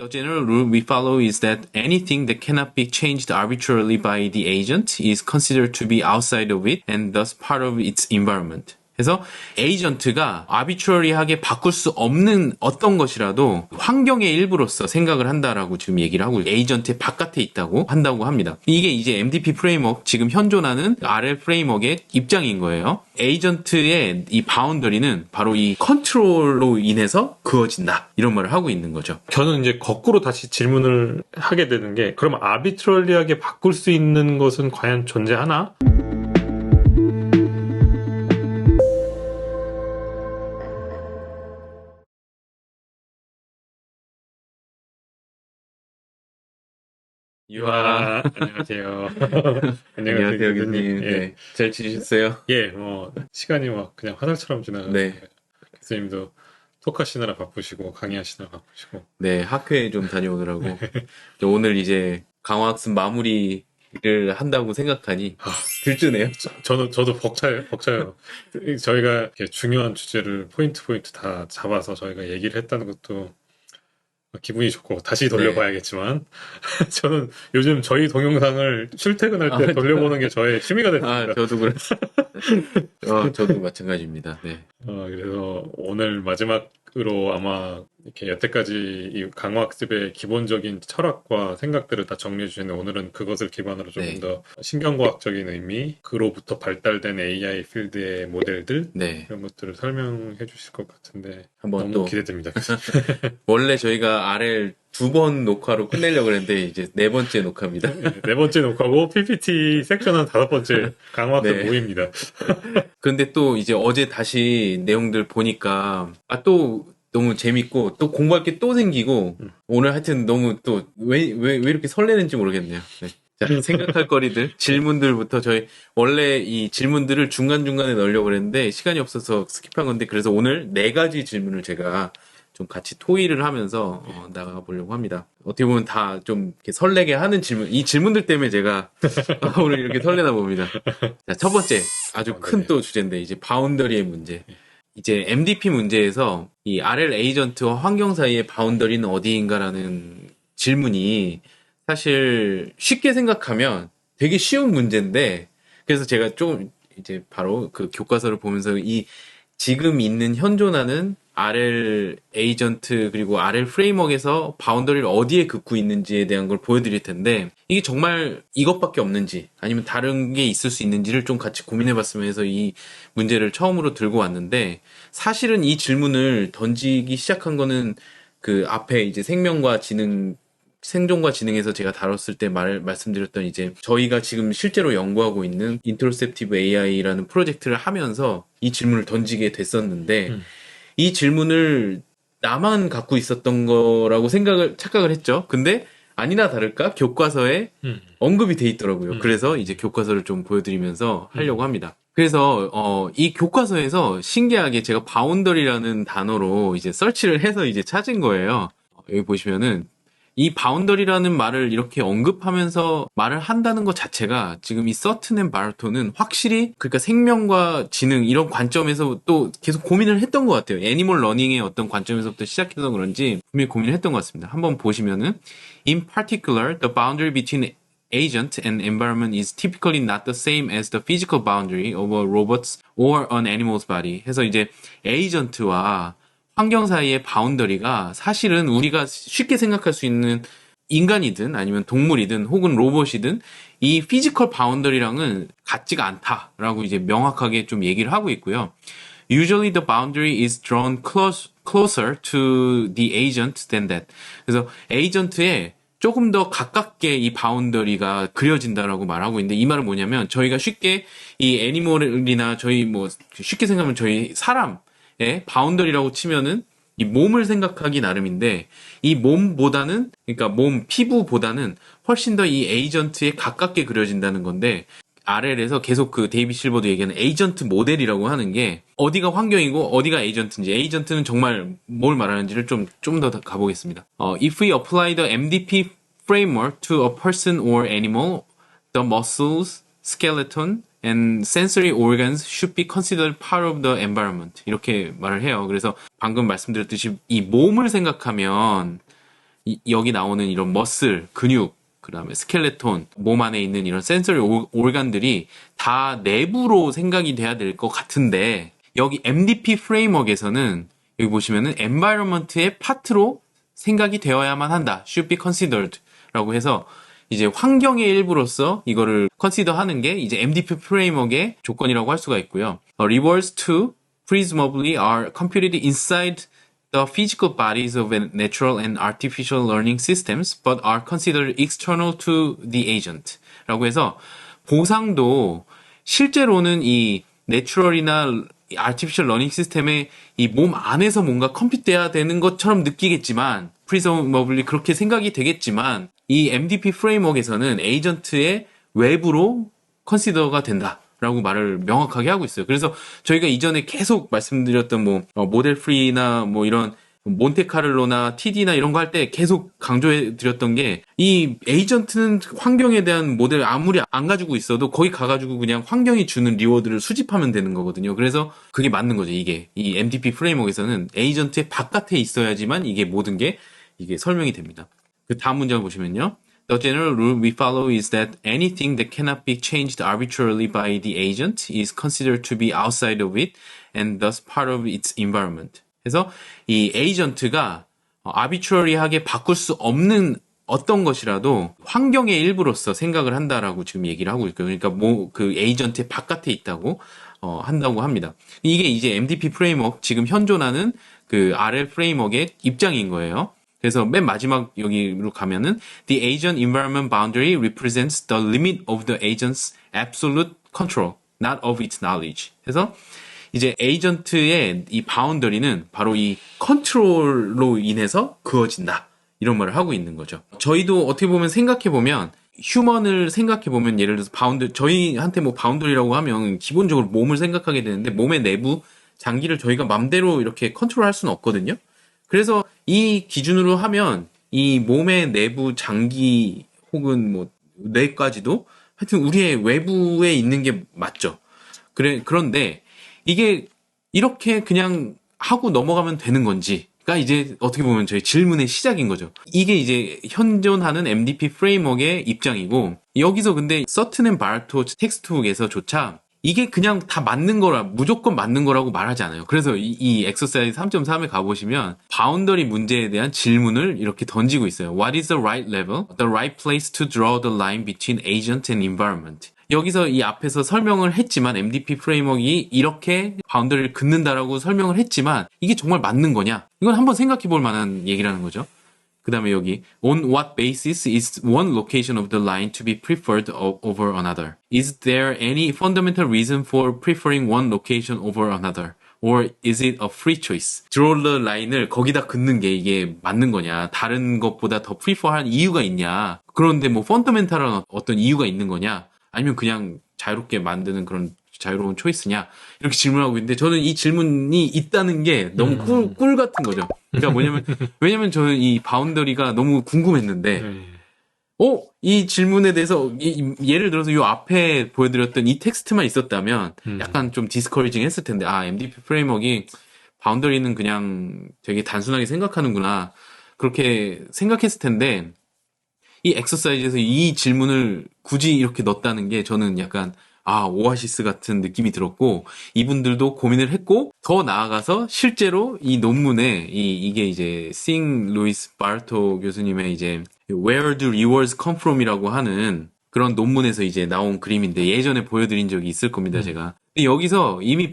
The general rule we follow is that anything that cannot be changed arbitrarily by the agent is considered to be outside of it and thus part of its environment. 그래서 에이전트가 아비트러리하게 바꿀 수 없는 어떤 것이라도 환경의 일부로서 생각을 한다라고 지금 얘기를 하고 에이전트의 바깥에 있다고 한다고 합니다. 이게 이제 MDP 프레임워크 지금 현존하는 RL 프레임워크의 입장인 거예요. 에이전트의 이 바운더리는 바로 이 컨트롤로 인해서 그어진다 이런 말을 하고 있는 거죠. 저는 이제 거꾸로 다시 질문을 하게 되는 게 그럼 아비트러리하게 바꿀 수 있는 것은 과연 존재하나? 유아. 안녕하세요. 안녕하세요, 교수님. 예. 네. 잘 지내셨어요? 예, 뭐 시간이 막 그냥 화살처럼 지나가는데 네. 교수님도 톡하시느라 바쁘시고 강의하시느라 바쁘시고. 네, 학회에 좀 다녀오느라고. 오늘 이제 강화학습 마무리를 한다고 생각하니 들뜨네요. 저도 벅차요. 저희가 이렇게 중요한 주제를 포인트 다 잡아서 저희가 얘기를 했다는 것도 기분이 좋고 다시 돌려봐야겠지만 저는 요즘 저희 동영상을 출퇴근할 때 돌려보는 게 저의 취미가 됐습니다. 저도 그랬어요. 저도 마찬가지입니다. 네. 그래서 오늘 마지막으로 아마 이렇게 여태까지 이 강화학습의 기본적인 철학과 생각들을 다 정리해 주시는데 오늘은 그것을 기반으로 조금 더 신경과학적인 의미, 그로부터 발달된 AI 필드의 모델들 이런 것들을 설명해 주실 것 같은데 한번 너무 또 기대됩니다. 원래 저희가 RL 2번 녹화로 끝내려고 했는데 이제 4번째 녹화입니다. 네 번째 녹화고 PPT 섹션은 5번째 강화학습 모임입니다. 근데 또 이제 어제 다시 내용들 보니까 또 너무 재밌고 또 공부할 게 또 생기고 오늘 하여튼 너무 또 왜 이렇게 설레는지 모르겠네요. 네. 자, 생각할 거리들, 질문들부터 저희 원래 이 질문들을 중간중간에 넣으려고 그랬는데 시간이 없어서 스킵한 건데 그래서 오늘 4가지 질문을 제가 좀 같이 토의를 하면서 나가보려고 합니다. 어떻게 보면 다 좀 설레게 하는 질문, 이 질문들 때문에 제가 오늘 이렇게 설레나 봅니다. 자, 첫 번째 아주 큰 또 주제인데 이제 바운더리의 문제. 이제 MDP 문제에서 이 RL 에이전트와 환경 사이의 바운더리는 어디인가라는 질문이 사실 쉽게 생각하면 되게 쉬운 문제인데 그래서 제가 좀 이제 바로 그 교과서를 보면서 이 지금 있는 현존하는 RL 에이전트 그리고 RL 프레임워크에서 바운더리를 어디에 긋고 있는지에 대한 걸 보여드릴 텐데 이게 정말 이것밖에 없는지 아니면 다른 게 있을 수 있는지를 좀 같이 고민해봤으면 해서 이 문제를 처음으로 들고 왔는데 사실은 이 질문을 던지기 시작한 거는 그 앞에 이제 생존과 지능에서 제가 다뤘을 때 말씀드렸던 이제 저희가 지금 실제로 연구하고 있는 인터셉티브 AI라는 프로젝트를 하면서 이 질문을 던지게 됐었는데 이 질문을 나만 갖고 있었던 거라고 착각을 했죠. 근데 아니나 다를까 교과서에 언급이 돼 있더라고요. 그래서 이제 교과서를 좀 보여드리면서 하려고 합니다. 그래서 이 교과서에서 신기하게 제가 바운더리라는 단어로 이제 서치를 해서 이제 찾은 거예요. 여기 보시면은 이 바운더리라는 말을 이렇게 언급하면서 말을 한다는 것 자체가 지금 이 서튼 앤 바르토는 확실히 그러니까 생명과 지능 이런 관점에서 또 계속 고민을 했던 것 같아요. 애니멀 러닝의 어떤 관점에서부터 시작해서 그런지 분명히 고민을 했던 것 같습니다. 한번 보시면은 In particular, the boundary between agent and environment is typically not the same as the physical boundary of a robot's or an animal's body. 해서 이제 에이전트와 환경 사이의 바운더리가 사실은 우리가 쉽게 생각할 수 있는 인간이든 아니면 동물이든 혹은 로봇이든 이 피지컬 바운더리랑은 같지가 않다라고 이제 명확하게 좀 얘기를 하고 있고요. Usually the boundary is drawn closer to the agent than that. 그래서 에이전트에 조금 더 가깝게 이 바운더리가 그려진다라고 말하고 있는데 이 말은 뭐냐면 저희가 쉽게 이 애니멀이나 저희 뭐 쉽게 생각하면 저희 사람 바운더리라고 치면은 이 몸을 생각하기 나름인데 이 몸보다는 그러니까 몸 피부보다는 훨씬 더 이 에이전트에 가깝게 그려진다는 건데 RL에서 계속 그 데이비 실버도 얘기하는 에이전트 모델이라고 하는 게 어디가 환경이고 어디가 에이전트인지 에이전트는 정말 뭘 말하는지를 좀 더 가보겠습니다. If we apply the MDP framework to a person or animal, the muscles, skeleton and sensory organs should be considered part of the environment. 이렇게 말을 해요. 그래서 방금 말씀드렸듯이 이 몸을 생각하면 여기 나오는 이런 머슬, 근육, 그다음에 스켈레톤, 몸 안에 있는 이런 센서리 올간들이 다 내부로 생각이 돼야 될 것 같은데 여기 MDP 프레임워크에서는 여기 보시면은 environment의 파트로 생각이 되어야만 한다. should be considered 라고 해서 이제 환경의 일부로서 이거를 consider 하는 게 이제 MDP 프레임워크의 조건이라고 할 수가 있고요. Rewards to presumably are computed inside the physical bodies of natural and artificial learning systems but are considered external to the agent 라고 해서 보상도 실제로는 이 내추럴이나 아티피셜 러닝 시스템의 이 몸 안에서 뭔가 컴퓨트돼야 되는 것처럼 느끼겠지만 presumably 그렇게 생각이 되겠지만 이 MDP 프레임워크에서는 에이전트의 외부로 컨시더가 된다라고 말을 명확하게 하고 있어요. 그래서 저희가 이전에 계속 말씀드렸던 뭐 모델 프리나 뭐 이런 몬테카를로나 TD나 이런 거 할 때 계속 강조해 드렸던 게 이 에이전트는 환경에 대한 모델 아무리 안 가지고 있어도 거기 가가지고 그냥 환경이 주는 리워드를 수집하면 되는 거거든요. 그래서 그게 맞는 거죠. 이게 이 MDP 프레임워크에서는 에이전트의 바깥에 있어야지만 이게 모든 게 이게 설명이 됩니다. 그 다음 문장을 보시면요. The general rule we follow is that anything that cannot be changed arbitrarily by the agent is considered to be outside of it and thus part of its environment. 그래서 이 에이전트가 아비트러리하게 바꿀 수 없는 어떤 것이라도 환경의 일부로서 생각을 한다라고 지금 얘기를 하고 있고요. 그러니까 뭐 그 에이전트의 바깥에 있다고 한다고 합니다. 이게 이제 MDP 프레임워크 지금 현존하는 그 RL 프레임워크의 입장인 거예요. 그래서 맨 마지막 여기로 가면은 the agent environment boundary represents the limit of the agent's absolute control, not of its knowledge. 그래서 이제 에이전트의 이 바운더리는 바로 이 컨트롤로 인해서 그어진다. 이런 말을 하고 있는 거죠. 저희도 어떻게 보면 생각해보면 휴먼을 생각해보면 예를 들어서 저희한테 뭐 바운더리라고 하면 기본적으로 몸을 생각하게 되는데 몸의 내부 장기를 저희가 맘대로 이렇게 컨트롤할 수는 없거든요. 그래서 이 기준으로 하면 이 몸의 내부 장기 혹은 뭐 뇌까지도 하여튼 우리의 외부에 있는 게 맞죠. 그런데 이게 이렇게 그냥 하고 넘어가면 되는 건지가 이제 어떻게 보면 저희 질문의 시작인 거죠. 이게 이제 현존하는 MDP 프레임워크의 입장이고 여기서 근데 서튼 앤 바르토 텍스트북에서조차 이게 그냥 다 맞는 거라 무조건 맞는 거라고 말하지 않아요. 그래서 이 엑서사이즈 3.3에 가보시면 바운더리 문제에 대한 질문을 이렇게 던지고 있어요. What is the right level? The right place to draw the line between agent and environment. 여기서 이 앞에서 설명을 했지만 MDP 프레임워크가 이렇게 바운더리를 긋는다라고 설명을 했지만 이게 정말 맞는 거냐? 이건 한번 생각해 볼 만한 얘기라는 거죠. 그 다음에 여기 On what basis is one location of the line to be preferred over another? Is there any fundamental reason for preferring one location over another? Or is it a free choice? Draw the line을 거기다 긋는 게 이게 맞는 거냐? 다른 것보다 더 prefer한 이유가 있냐? 그런데 뭐 펀더멘탈한 어떤 이유가 있는 거냐? 아니면 그냥 자유롭게 만드는 그런 자유로운 초이스냐? 이렇게 질문하고 있는데 저는 이 질문이 있다는 게 너무 꿀 같은 거죠. 그러니까 왜냐면 저는 이 바운더리가 너무 궁금했는데, 이 질문에 대해서, 예를 들어서 이 앞에 보여드렸던 이 텍스트만 있었다면 약간 좀 디스커리징 했을 텐데, MDP 프레임워크가 바운더리는 그냥 되게 단순하게 생각하는구나. 그렇게 생각했을 텐데, 이 엑서사이즈에서 이 질문을 굳이 이렇게 넣었다는 게 저는 약간 오아시스 같은 느낌이 들었고 이분들도 고민을 했고 더 나아가서 실제로 이 논문에 이게 이제 싱 루이스 바르토 교수님의 이제 Where do rewards come from이라고 하는 그런 논문에서 이제 나온 그림인데 예전에 보여드린 적이 있을 겁니다 제가. 근데 여기서 이미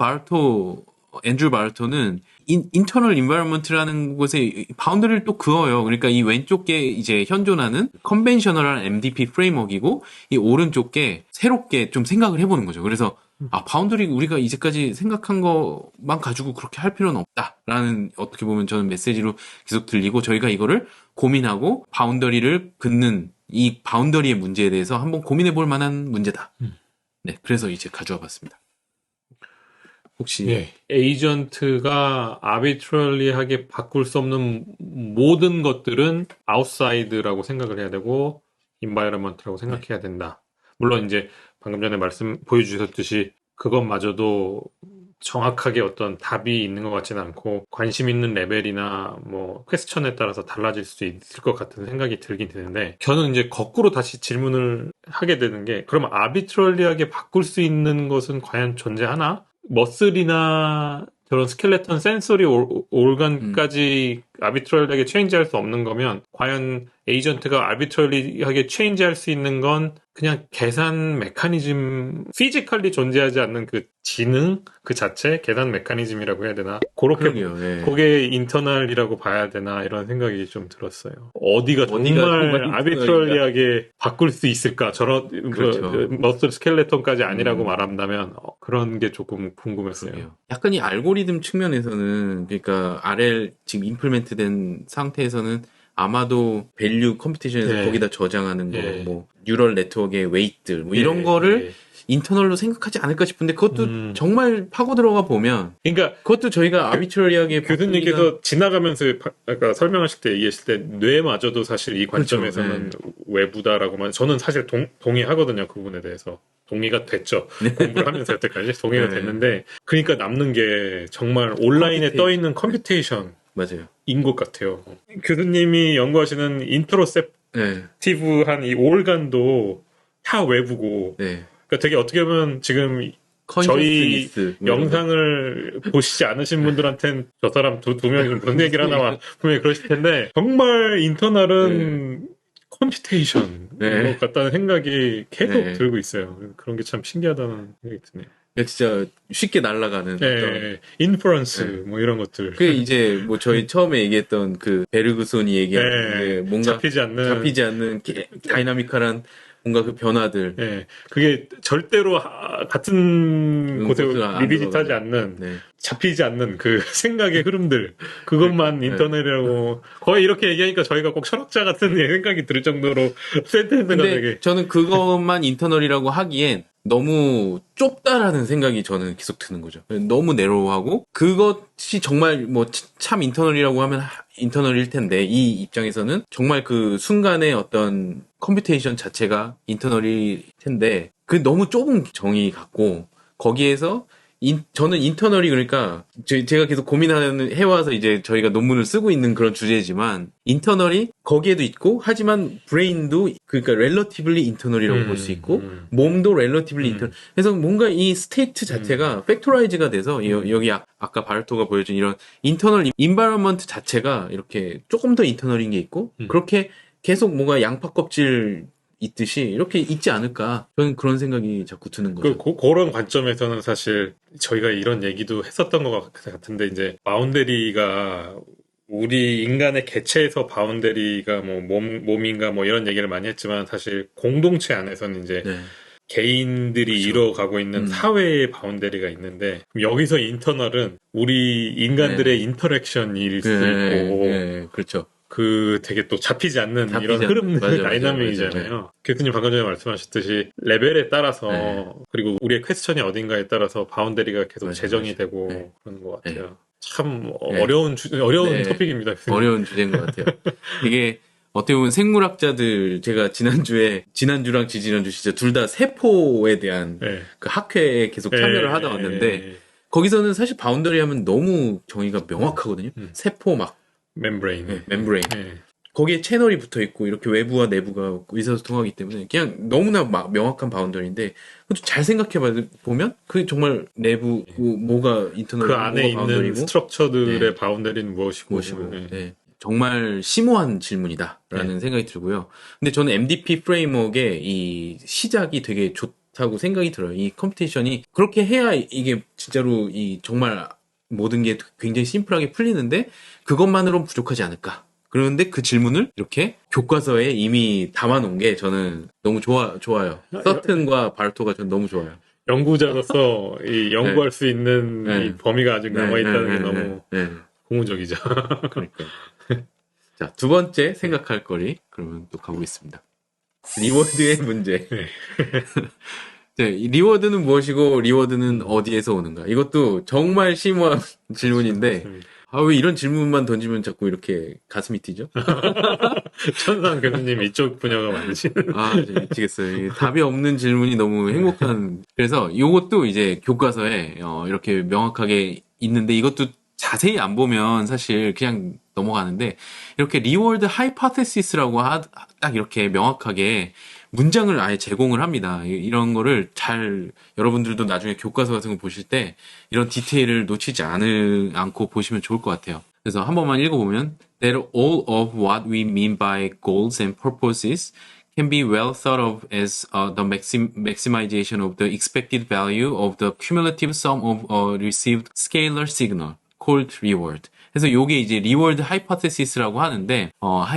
앤드류 바르토는 인터널 인바이러먼트라는 곳에 바운더리를 또 그어요. 그러니까 이 왼쪽 게 이제 현존하는 컨벤셔널한 MDP 프레임워크이고 이 오른쪽 게 새롭게 좀 생각을 해보는 거죠. 그래서 바운더리 우리가 이제까지 생각한 것만 가지고 그렇게 할 필요는 없다라는 어떻게 보면 저는 메시지로 계속 들리고 저희가 이거를 고민하고 바운더리를 긋는 이 바운더리의 문제에 대해서 한번 고민해 볼 만한 문제다. 네, 그래서 이제 가져와 봤습니다. 혹시 에이전트가 아비트럴리하게 바꿀 수 없는 모든 것들은 아웃사이드라고 생각을 해야 되고 인바이러먼트라고 생각해야 된다. 물론 이제 방금 전에 보여주셨듯이 그것마저도 정확하게 어떤 답이 있는 것 같지는 않고 관심 있는 레벨이나 뭐 퀘스천에 따라서 달라질 수도 있을 것 같은 생각이 들긴 드는데 저는 이제 거꾸로 다시 질문을 하게 되는 게 그럼 아비트럴리하게 바꿀 수 있는 것은 과연 존재하나? 머슬이나 저런 스켈레톤 센서리 올간까지 아비트럴리하게 체인지할 수 없는 거면 과연 에이전트가 아비트럴리하게 체인지할 수 있는 건 그냥 계산 메커니즘, 피지컬리 존재하지 않는 그 지능 그 자체 계산 메커니즘이라고 해야 되나? 그렇게 그러게요. 예. 그게 인터널이라고 봐야 되나 이런 생각이 좀 들었어요. 어디가 정말 정말 아비트럴리하게 바꿀 수 있을까? 저런 그렇죠. 머슬 스켈레톤까지 아니라고 말한다면 그런 게 조금 궁금했어요. 그러게요. 약간 이 알고리즘 측면에서는 그러니까 RL 지금 임플멘트된 상태에서는 아마도 밸류 컴퓨테이션에서 네. 거기다 저장하는 거, 네. 뭐 뉴럴 네트워크의 웨이트들, 뭐 이런 거를 인터널로 생각하지 않을까 싶은데 그것도 정말 파고 들어가 보면 그러니까 그것도 저희가 아비트러리하게 교수님께서 지나가면서 아까 설명하실 때 얘기하실 때 뇌마저도 사실 이 그렇죠. 관점에서는 외부다라고만 저는 사실 동의하거든요. 그 부분에 대해서. 동의가 됐죠. 공부를 하면서 여태까지 동의가 네. 됐는데 그러니까 남는 게 정말 온라인에 떠 있는 컴퓨테이션 맞아요. 인 것 같아요. 교수님이 연구하시는 인트로셉티브한 이 올간도 다 외부고 네. 그러니까 되게 어떻게 보면 지금 저희 컨셔스니스 뭐 이런 영상을 보시지 않으신 분들한테는 저 사람 두 명이 무슨 얘기를 하나 분명히 그러실 텐데 정말 인터널은 컴퓨테이션인 네. 것 같다는 생각이 계속 네. 들고 있어요. 그런 게 참 신기하다는 생각이 드네요. 진짜 쉽게 날아가는 네, 인퍼런스 뭐 이런 것들. 그 이제 뭐 저희 처음에 얘기했던 그 베르그손이 얘기한 그 뭔가 잡히지 않는 다이나미컬한 뭔가 그 변화들. 네, 그게 절대로 같은 곳에 곳을 안 리비짓하지 들어가는. 않는 네. 잡히지 않는 그 생각의 흐름들 그것만 인터넷이라고 거의 이렇게 얘기하니까 저희가 꼭 철학자 같은 생각이 들 정도로 센텐스가 근데 되게 저는 그것만 인터널이라고 하기엔 너무 좁다라는 생각이 저는 계속 드는 거죠. 너무 내로우하고 그것이 정말 뭐 참 인터널이라고 하면 인터널일 텐데 이 입장에서는 정말 그 순간의 어떤 컴퓨테이션 자체가 인터널일 텐데 그 너무 좁은 정의 같고 거기에서 저는 인터널이 그러니까 제가 계속 고민하는 해와서 이제 저희가 논문을 쓰고 있는 그런 주제지만 인터널이 거기에도 있고 하지만 브레인도 그러니까 렐러티블리 인터널이라고 볼 수 있고 몸도 렐러티블리 인터널 그래서 뭔가 이 스테이트 자체가 팩토라이즈가 돼서 여기 아까 바르토가 보여준 이런 인터널 인바이러먼트 자체가 이렇게 조금 더 인터널인 게 있고 그렇게 계속 뭔가 양파 껍질 있듯이 이렇게 있지 않을까 저는 그런 생각이 자꾸 드는 거죠. 그런 관점에서는 사실 저희가 이런 얘기도 했었던 것 같은데 이제 바운더리가 우리 인간의 개체에서 바운더리가 뭐 몸인가 뭐 이런 얘기를 많이 했지만 사실 공동체 안에서는 이제 개인들이 그렇죠. 이뤄가고 있는 사회의 바운더리가 있는데 여기서 인터널은 우리 인간들의 인터랙션일 수 있고 그렇죠. 그 되게 또 잡히지 않는 이런 흐름들 다이나믹이잖아요. 맞아요. 교수님 방금 전에 말씀하셨듯이 레벨에 따라서 그리고 우리의 퀘스천이 어딘가에 따라서 바운더리가 계속 제정이 되고 그러는 것 같아요. 참 어려운 토픽입니다. 교수님. 어려운 주제인 것 같아요. 이게 어떻게 보면 생물학자들 제가 지난주랑 지지난주 진짜 둘 다 세포에 대한 그 학회에 계속 참여를 하다 왔는데 거기서는 사실 바운더리 하면 너무 정의가 명확하거든요. 세포 막 멤브레인. 거기에 채널이 붙어 있고 이렇게 외부와 내부가 의사소통하기 때문에 그냥 너무나 명확한 바운더리인데 잘 생각해 보면 그게 정말 내부 뭐가 인터널 그 안에 있는 바운더리고, 스트럭처들의 바운더리는 무엇이고 정말 심오한 질문이다라는 생각이 들고요. 근데 저는 MDP 프레임워크의 이 시작이 되게 좋다고 생각이 들어요. 이 컴퓨테이션이 그렇게 해야 이게 진짜로 이 정말 모든 게 굉장히 심플하게 풀리는데 그것만으로는 부족하지 않을까. 그런데 그 질문을 이렇게 교과서에 이미 담아놓은 게 저는 너무 좋아요. 서튼과 바르토가 저는 너무 좋아요. 연구자로서 이 연구할 수 있는 이 범위가 아직 남아있다는 게 너무 고무적이죠. 그러니까. 자, 두 번째 생각할 거리 그러면 또 가보겠습니다. 리워드의 문제. 리워드는 무엇이고 리워드는 어디에서 오는가? 이것도 정말 심오한 질문인데 아, 왜 이런 질문만 던지면 자꾸 이렇게 가슴이 뛰죠? 천상 교수님 이쪽 분야가 많으시는. 아, 진짜 미치겠어요. 이 답이 없는 질문이 너무 행복한. 그래서 이것도 이제 교과서에 이렇게 명확하게 있는데 이것도 자세히 안 보면 사실 그냥 넘어가는데 이렇게 리워드 하이파테시스라고 딱 이렇게 명확하게 문장을 아예 제공을 합니다. 이런 거를 잘 여러분들도 나중에 교과서 같은 거 보실 때 이런 디테일을 놓치지 않고 보시면 좋을 것 같아요. 그래서 한 번만 읽어보면 that all of what we mean by goals and purposes can be well thought of as the maximization of the expected value of the cumulative sum of a received scalar signal called reward. 그래서 요게 이제 reward hypothesis라고 하는데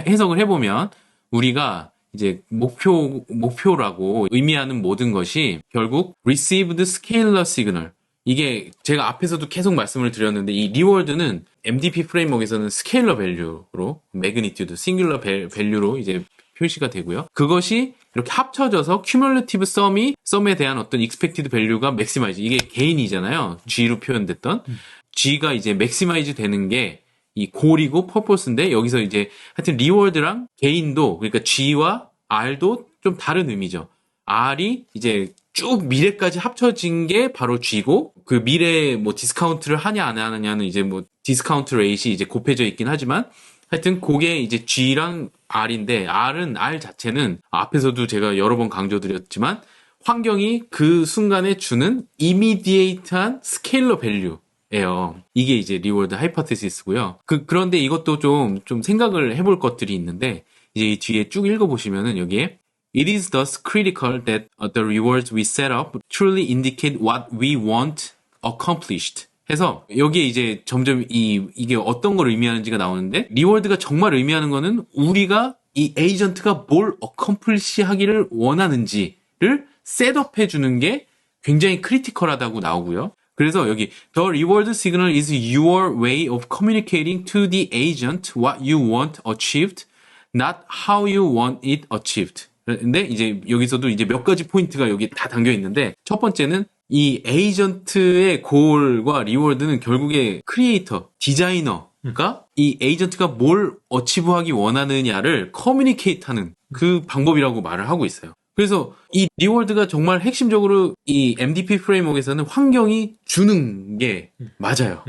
해석을 해보면 우리가 이제 목표라고 의미하는 모든 것이 결국 received scalar signal. 이게 제가 앞에서도 계속 말씀을 드렸는데 이 리워드는 MDP 프레임워크에서는 스케일러 밸류로 매그니튜드, 싱귤러 밸류로 이제 표시가 되고요. 그것이 이렇게 합쳐져서 큐뮬러티브 썸에 대한 어떤 익스펙티드 밸류가 맥시마이즈. 이게 게인이잖아요. G로 표현됐던 G가 이제 맥시마이즈 되는 게 이 골이고 퍼포스인데 여기서 이제 하여튼 리워드랑 게인도 그러니까 G와 R도 좀 다른 의미죠. R이 이제 쭉 미래까지 합쳐진 게 바로 G고 그 미래 뭐 디스카운트를 하냐 안 하느냐는 이제 뭐 디스카운트 레이트이 이제 곱해져 있긴 하지만 하여튼 그게 이제 G랑 R인데 R 자체는 앞에서도 제가 여러 번 강조드렸지만 환경이 그 순간에 주는 이미디에이트한 스케일러 밸류 예요. 이게 이제 리워드 하이포테시스고요. 그런데 이것도 좀 생각을 해볼 것들이 있는데 이제 이 뒤에 쭉 읽어보시면은 여기에 It is thus critical that the rewards we set up truly indicate what we want accomplished. 해서 여기에 이제 점점 이게 어떤 걸 의미하는지가 나오는데 리워드가 정말 의미하는 거는 우리가 이 에이전트가 뭘 accomplish 하기를 원하는지를 셋업해 주는 게 굉장히 크리티컬하다고 나오고요. 그래서 여기 The reward signal is your way of communicating to the agent what you want achieved, not how you want it achieved. 근데 이제 여기서도 이제 몇 가지 포인트가 여기 다 담겨 있는데 첫 번째는 이 에이전트의 골과 리워드는 결국에 크리에이터, 디자이너가 이 에이전트가 뭘 어치브하기 원하느냐를 커뮤니케이트하는 그 방법이라고 말을 하고 있어요. 그래서 이 리워드가 정말 핵심적으로 이 MDP 프레임워크에서는 환경이 주는 게 맞아요.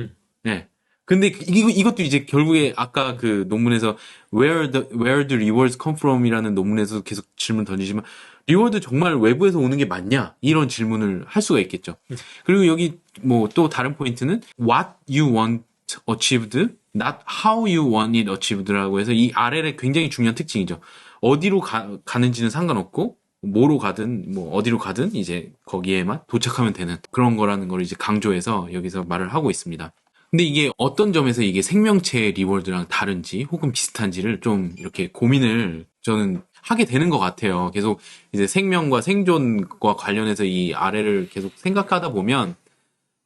네. 근데 이것도 이제 결국에 아까 그 논문에서 where the rewards come from이라는 논문에서 계속 질문 던지지만 리워드 정말 외부에서 오는 게 맞냐? 이런 질문을 할 수가 있겠죠. 그리고 여기 뭐 또 다른 포인트는 what you want achieved, not how you want it achieved라고 해서 이 RL의 굉장히 중요한 특징이죠. 어디로 가는지는 상관없고 뭐로 가든 뭐 어디로 가든 이제 거기에만 도착하면 되는 그런 거라는 걸 이제 강조해서 여기서 말을 하고 있습니다. 근데 이게 어떤 점에서 이게 생명체의 리워드랑 다른지 혹은 비슷한지를 좀 이렇게 고민을 저는 하게 되는 것 같아요. 계속 이제 생명과 생존과 관련해서 이 아래를 계속 생각하다 보면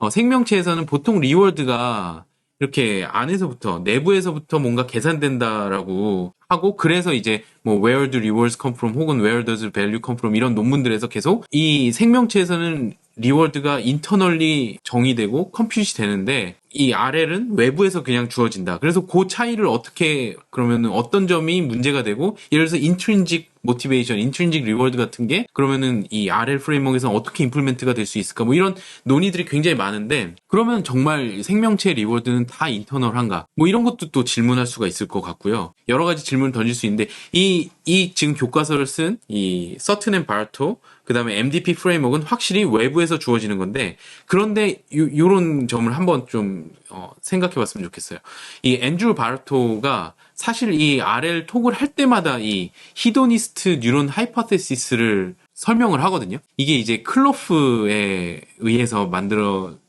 생명체에서는 보통 리워드가 이렇게 안에서부터 내부에서부터 뭔가 계산된다라고 하고 그래서 이제 뭐 where do rewards come from 혹은 where does value come from 이런 논문들에서 계속 이 생명체에서는 리워드가 인터널리 정의되고 컴퓨트이 되는데 이 RL은 외부에서 그냥 주어진다. 그래서 그 차이를 어떻게 그러면은 어떤 점이 문제가 되고 예를 들어서 intrinsic motivation, intrinsic reward 같은 게 그러면은 이 RL 프레임워크에서 어떻게 임플리멘트가 될 수 있을까? 뭐 이런 논의들이 굉장히 많은데 그러면 정말 생명체 리워드는 다 인터널한가? 뭐 이런 것도 또 질문할 수가 있을 것 같고요. 여러 가지 질문을 던질 수 있는데 이 지금 교과서를 쓴 이 서튼 앤 바르토 그다음에 MDP 프레임워크는 확실히 외부에서 주어지는 건데 그런데 요런 점을 한번 좀 생각해 봤으면 좋겠어요. 이 앤드루 바르토가 사실 이 RL 톡을 할 때마다 이 히도니스트 뉴런 하이포테시스를 설명을 하거든요. 이게 이제 클로프에 의해서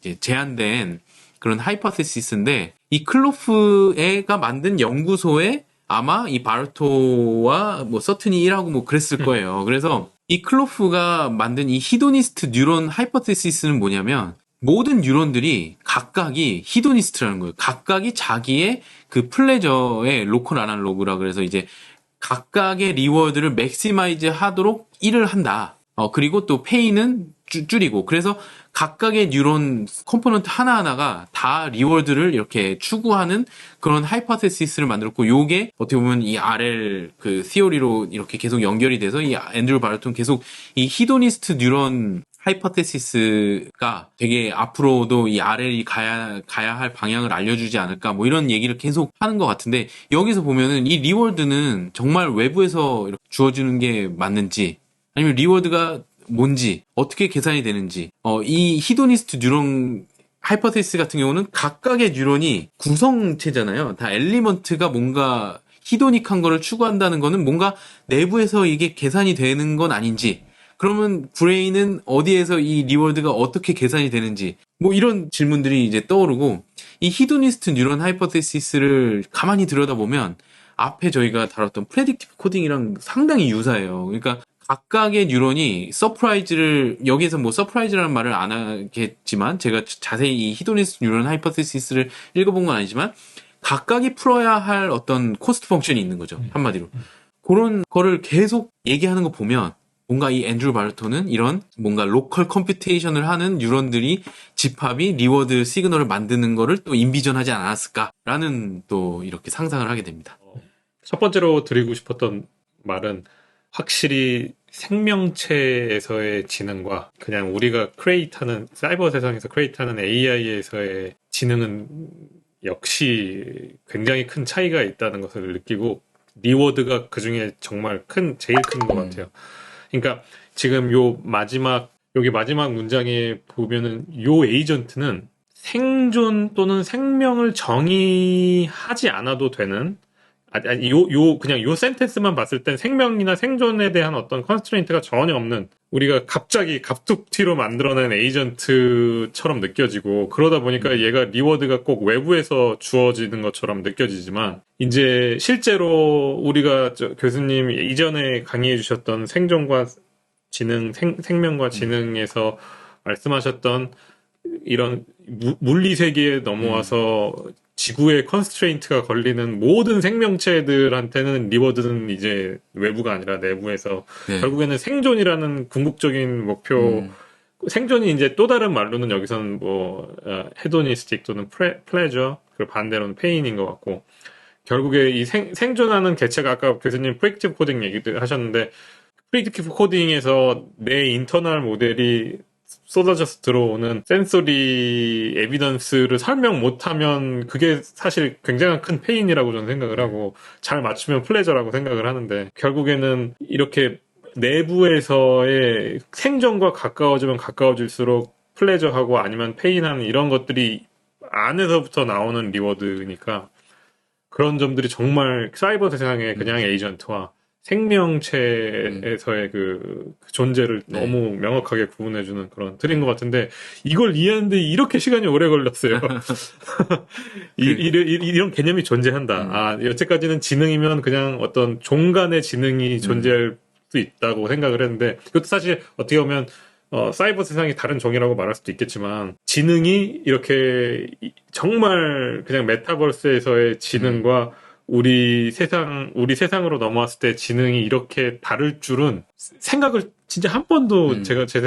이제 제안된 그런 하이포테시스인데 이 클로프가 만든 연구소에 아마 이 바르토와 뭐 서튼이 일하고 뭐 그랬을 거예요. 그래서 이 클로프가 만든 이 히도니스트 뉴런 하이포테시스는 뭐냐면 모든 뉴런들이 각각이 히도니스트라는 거예요. 각각이 자기의 그 플레저의 로컬 아날로그라 그래서 이제 각각의 리워드를 맥시마이즈 하도록 일을 한다. 그리고 또 페이는 줄이고. 그래서 각각의 뉴런 컴포넌트 하나하나가 다 리워드를 이렇게 추구하는 그런 하이퍼테시스를 만들었고, 요게 어떻게 보면 이 RL 그 시오리로 이렇게 계속 연결이 돼서 이 앤드류 바르톤 계속 이 히도니스트 뉴런 하이퍼테시스가 되게 앞으로도 이 RL이 가야 할 방향을 알려주지 않을까, 뭐 이런 얘기를 계속 하는 것 같은데, 여기서 보면은 이 리워드는 정말 외부에서 이렇게 주어지는 게 맞는지, 아니면 리워드가 뭔지, 어떻게 계산이 되는지, 이 히도니스트 뉴런 하이퍼테시스 같은 경우는 각각의 뉴런이 구성체잖아요. 다 엘리먼트가 뭔가 히도닉한 거를 추구한다는 거는 뭔가 내부에서 이게 계산이 되는 건 아닌지, 그러면 브레인은 어디에서 이 리워드가 어떻게 계산이 되는지, 뭐 이런 질문들이 이제 떠오르고, 이 히도니스트 뉴런 하이퍼테시스를 가만히 들여다보면 앞에 저희가 다뤘던 프레딕티브 코딩이랑 상당히 유사해요. 그러니까 각각의 뉴런이 서프라이즈를, 여기에서 뭐 서프라이즈라는 말을 안 하겠지만, 제가 자세히 이 히도니스트 뉴런 하이퍼테시스를 읽어본 건 아니지만, 각각이 풀어야 할 어떤 코스트 펑션이 있는 거죠. 한마디로. 그런 거를 계속 얘기하는 거 보면, 뭔가 이 앤드류 바르톤은 이런 뭔가 로컬 컴퓨테이션을 하는 뉴런들이 집합이 리워드 시그널을 만드는 거를 또 인비전하지 않았을까라는 또 이렇게 상상을 하게 됩니다. 첫 번째로 드리고 싶었던 말은 확실히 생명체에서의 지능과 그냥 우리가 크리에이트하는 사이버 세상에서 크리에이트하는 AI에서의 지능은 역시 굉장히 큰 차이가 있다는 것을 느끼고, 리워드가 그 중에 정말 제일 큰 것 같아요. 그러니까 지금 여기 마지막 문장에 보면은 요 에이전트는 생존 또는 생명을 정의하지 않아도 되는, 그냥 요 센텐스만 봤을 땐 생명이나 생존에 대한 어떤 컨스트레인트가 전혀 없는, 우리가 갑자기 갑툭튀로 만들어낸 에이전트처럼 느껴지고, 그러다 보니까 얘가 리워드가 꼭 외부에서 주어지는 것처럼 느껴지지만, 이제 실제로 우리가 교수님 이전에 강의해 주셨던 생존과 지능, 생명과 지능에서 말씀하셨던 이런 물리 세계에 넘어와서 지구의 컨스트레인트가 걸리는 모든 생명체들한테는 리워드는 이제 외부가 아니라 내부에서, 결국에는 생존이라는 궁극적인 목표, 생존이 이제 또 다른 말로는 여기서는 뭐 헤도니스틱 또는 플레저, 그리고 반대로는 페인인 것 같고, 결국에 이 생존하는 개체가, 아까 교수님 프레딕티브 코딩 얘기도 하셨는데, 프레딕티브 코딩에서 내 인터널 모델이 쏟아져서 들어오는 센소리 에비던스를 설명 못하면 그게 사실 굉장히 큰 페인이라고 저는 생각을 하고, 잘 맞추면 플레저라고 생각을 하는데, 결국에는 이렇게 내부에서의 생존과 가까워지면 가까워질수록 플레저하고 아니면 페인하는 이런 것들이 안에서부터 나오는 리워드니까, 그런 점들이 정말 사이버 세상의 그냥 에이전트와 생명체에서의 그 존재를 너무 명확하게 구분해주는 그런 틀인 것 같은데, 이걸 이해하는데 이렇게 시간이 오래 걸렸어요. 이런 개념이 존재한다. 여태까지는 지능이면 그냥 어떤 종간의 지능이 존재할 수 있다고 생각을 했는데, 이것도 사실 어떻게 보면 사이버 세상이 다른 종이라고 말할 수도 있겠지만, 지능이 이렇게 정말 그냥 메타버스에서의 지능과 우리 세상으로 넘어왔을 때 지능이 이렇게 다를 줄은 생각을 진짜 한 번도 제가 제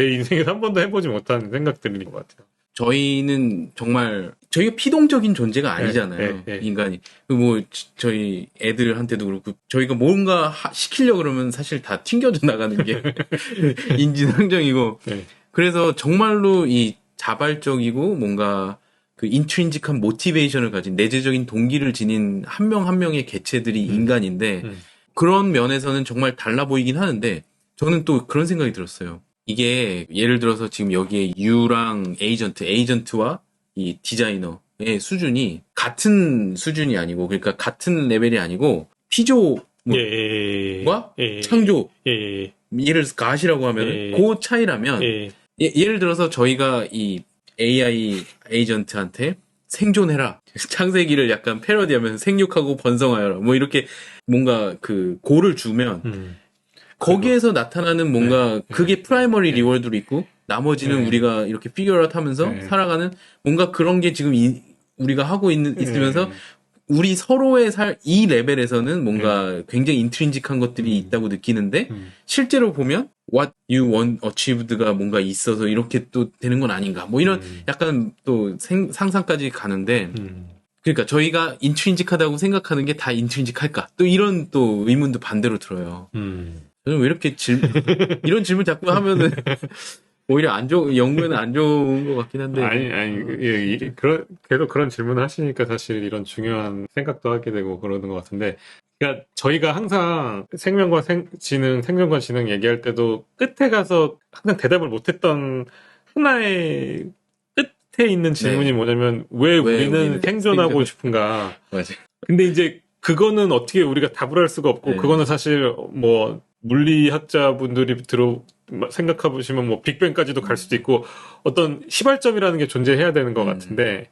인생에서 한 번도 해보지 못한 생각들인 것 같아요. 저희는 정말, 저희가 피동적인 존재가 아니잖아요. 인간이. 뭐, 저희 애들한테도 그렇고, 저희가 뭔가 시키려고 그러면 사실 다 튕겨져 나가는 게 인지상정이고. 그래서 정말로 이 자발적이고 뭔가 그 인트린직한 모티베이션을 가진 내재적인 동기를 지닌 한 명 한 명의 개체들이 인간인데, 그런 면에서는 정말 달라 보이긴 하는데, 저는 또 그런 생각이 들었어요. 이게 예를 들어서 지금 여기에 U랑 에이전트와 이 디자이너의 수준이 같은 수준이 아니고, 그러니까 같은 레벨이 아니고, 피조와 창조, 예를 들어서 갓이라고 하면 그 차이라면, 예를 들어서 저희가 이 AI 에이전트한테 생존해라, 창세기를 약간 패러디하면서 생육하고 번성하여라, 뭐 이렇게 뭔가 그 고를 주면, 거기에서 나타나는 뭔가 그게 프라이머리 리워드로 있고, 나머지는 우리가 이렇게 피규어를 하면서 살아가는 뭔가 그런 게 지금 우리가 하고 있으면서 우리 서로의 이 레벨에서는 뭔가 굉장히 인트린직한 것들이 있다고 느끼는데 실제로 보면 what you want achieved가 뭔가 있어서 이렇게 또 되는 건 아닌가 뭐 이런 약간 또 상상까지 가는데 그러니까 저희가 인트린직하다고 생각하는 게 다 인트린직할까 또 이런 또 의문도 반대로 들어요. 저는 왜 이렇게 이런 질문 자꾸 하면은 오히려 연구에는 안 좋은 것 같긴 한데. 계속 그런 질문을 하시니까 사실 이런 중요한 생각도 하게 되고 그러는 것 같은데, 그러니까 저희가 항상 생명과 지능 얘기할 때도 끝에 가서 항상 대답을 못했던 하나의 끝에 있는 질문이 네. 뭐냐면, 왜 우리는 생존하고 싶은가? 맞아요. 근데 이제 그거는 어떻게 우리가 답을 할 수가 없고, 네. 그거는 사실 뭐 물리학자분들이 생각해보시면 뭐 빅뱅까지도 갈 수도 있고 어떤 시발점이라는 게 존재해야 되는 것 같은데,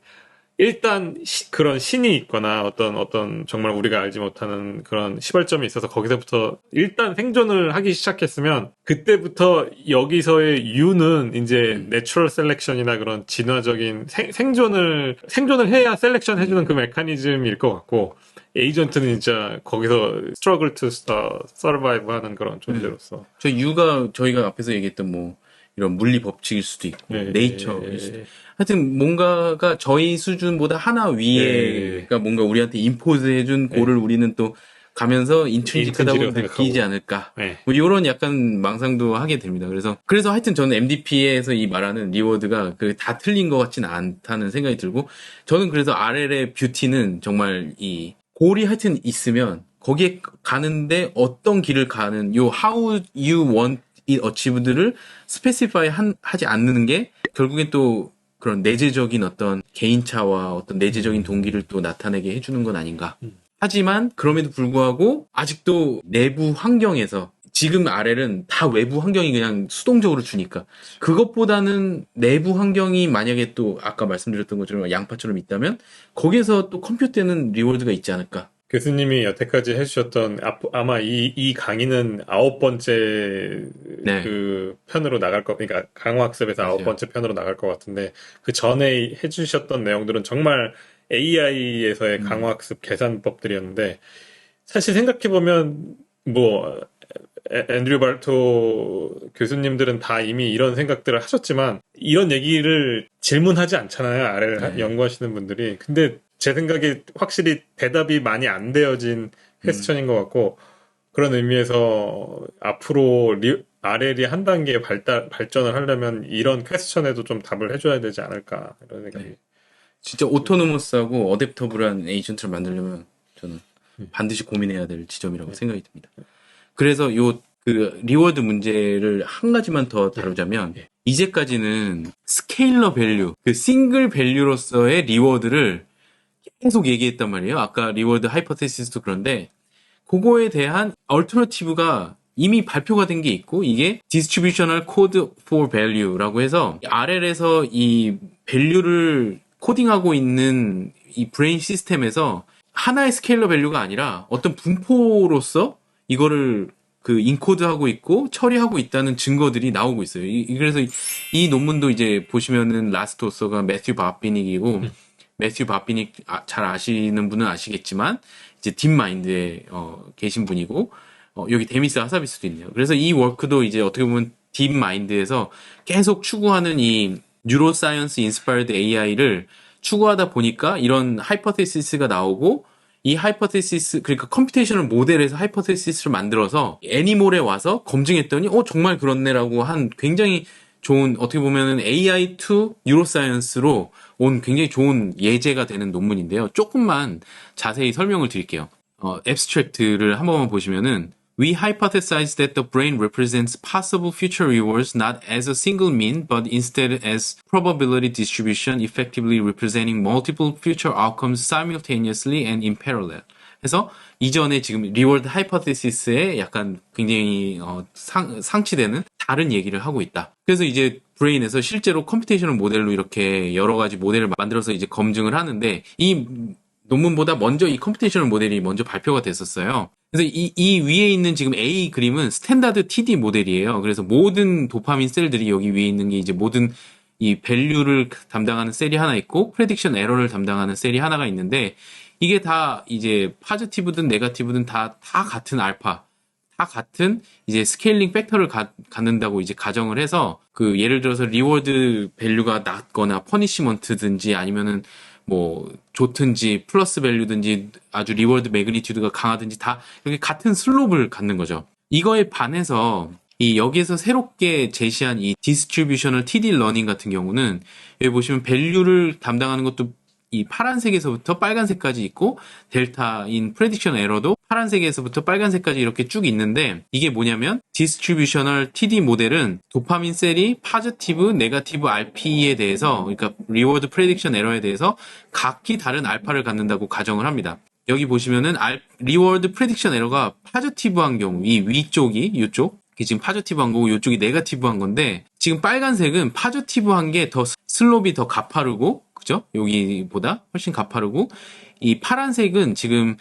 일단 그런 신이 있거나 어떤 정말 우리가 알지 못하는 그런 시발점이 있어서 거기서부터 일단 생존을 하기 시작했으면, 그때부터 여기서의 U는 이제 내추럴 셀렉션이나 그런 진화적인 생존을 해야 셀렉션 해주는 그 메커니즘일 것 같고, 에이전트는 진짜 거기서 struggle to survive 하는 그런 존재로서. 저 U가 저희가 앞에서 얘기했던 뭐 이런 물리 법칙일 수도 있고 네이처일 수도 있고 하여튼 뭔가가 저희 수준보다 하나 위에 그러니까 뭔가 우리한테 임포즈 해준 고를 우리는 또 가면서 인트린직하다고 느끼지 않을까. 뭐 이런 약간 망상도 하게 됩니다. 그래서 하여튼 저는 MDP에서 이 말하는 리워드가 다 틀린 것 같지는 않다는 생각이 들고, 저는 그래서 RL의 뷰티는 정말 이 골이 하여튼 있으면 거기에 가는데 어떤 길을 가는 요 how you want it achieved를 스페시파이 하지 않는 게 결국엔 또 그런 내재적인 어떤 개인차와 어떤 내재적인 동기를 또 나타내게 해주는 건 아닌가. 하지만 그럼에도 불구하고 아직도 내부 환경에서 지금 RL은 다 외부 환경이 그냥 수동적으로 주니까 그것보다는 내부 환경이 만약에 또 아까 말씀드렸던 것처럼 양파처럼 있다면 거기에서 또 컴퓨트되는 리워드가 있지 않을까. 교수님이 여태까지 해주셨던 아마 이 강의는 9번째 그 편으로 나갈 그러니까 강화학습에서 9번째 편으로 나갈 것 같은데, 그 전에 해주셨던 내용들은 정말 AI에서의 강화학습 계산법들이었는데, 사실 생각해보면 뭐 앤드류 발토 교수님들은 다 이미 이런 생각들을 하셨지만 이런 얘기를 질문하지 않잖아요, 아래를 연구하시는 분들이. 근데 제 생각에 확실히 대답이 많이 안 되어진 퀘스천인 것 같고, 그런 의미에서 앞으로 RL이 한 단계 발전을 하려면 이런 퀘스천에도 좀 답을 해줘야 되지 않을까, 이런 생각이. 진짜 오토노머스하고 어댑터블한 에이전트를 만들려면 저는 반드시 고민해야 될 지점이라고 생각이 듭니다. 그래서 그 리워드 문제를 한 가지만 더 다루자면, 이제까지는 스케일러 밸류, 그 싱글 밸류로서의 리워드를 계속 얘기했단 말이에요. 아까 리워드 하이퍼테시스도 그런데 그거에 대한 얼터너티브가 이미 발표가 된 게 있고, 이게 Distributional Code for Value라고 해서 RL에서 이 밸류를 코딩하고 있는 이 브레인 시스템에서 하나의 스케일러 밸류가 아니라 어떤 분포로서 이거를 그 인코드하고 있고 처리하고 있다는 증거들이 나오고 있어요. 그래서 이 논문도 이제 보시면은 라스트 오서가 매튜 바비닉이고, 매튜 바비닉 잘 아시는 분은 아시겠지만 이제 딥마인드에 계신 분이고, 여기 데미스 하사비스도 있네요. 그래서 이 워크도 이제 어떻게 보면 딥마인드에서 계속 추구하는 이 뉴로사이언스 인스파이어드 AI를 추구하다 보니까 이런 하이퍼테시스가 나오고, 이 하이퍼테시스, 그러니까 컴퓨테이셔널 모델에서 하이퍼테시스를 만들어서 애니몰에 와서 검증했더니 정말 그렇네라고 한 굉장히 좋은, 어떻게 보면은 AI to 뉴로사이언스로 온 굉장히 좋은 예제가 되는 논문인데요. 조금만 자세히 설명을 드릴게요. 앱스트랙트를 한 번만 보시면은, We hypothesize that the brain represents possible future rewards not as a single mean, but instead as probability distribution effectively representing multiple future outcomes simultaneously and in parallel. 그래서 이전에 지금 리워드 하이퍼테시스에 약간 굉장히 상치되는 다른 얘기를 하고 있다. 그래서 이제 브레인에서 실제로 컴퓨테이셔널 모델로 이렇게 여러 가지 모델을 만들어서 이제 검증을 하는데, 이 논문보다 먼저 이 컴퓨테이셔널 모델이 먼저 발표가 됐었어요. 그래서 이 위에 있는 지금 A 그림은 스탠다드 TD 모델이에요. 그래서 모든 도파민 셀들이 여기 위에 있는 게 이제 모든 이 밸류를 담당하는 셀이 하나 있고 프레딕션 에러를 담당하는 셀이 하나가 있는데, 이게 다 이제 파지티브든 네거티브든 다 같은 알파, 다 같은 이제 스케일링 팩터를 갖는다고 이제 가정을 해서 그 예를 들어서 리워드 밸류가 낮거나 퍼니시먼트든지 아니면은 뭐 좋든지 플러스 밸류든지 아주 리워드 매그니튜드가 강하든지 다 이렇게 같은 슬롭을 갖는 거죠. 이거에 반해서 이 여기에서 새롭게 제시한 이 디스트리뷰셔널 TD 러닝 같은 경우는 여기 보시면 밸류를 담당하는 것도 이 파란색에서부터 빨간색까지 있고 델타인 프레딕션 에러도 파란색에서부터 빨간색까지 이렇게 쭉 있는데 이게 뭐냐면 디스트리뷰셔널 TD 모델은 도파민 셀이 파지티브, 네거티브 RP에 대해서 그러니까 리워드 프레딕션 에러에 대해서 각기 다른 알파를 갖는다고 가정을 합니다. 여기 보시면은 리워드 프레딕션 에러가 파지티브한 경우 이 위쪽이 이쪽 지금 파지티브한 거고 이쪽이 네거티브한 건데 지금 빨간색은 파지티브한 게 더 슬롭이 더 가파르고 그죠? 여기보다 훨씬 가파르고 이 파란색은 지금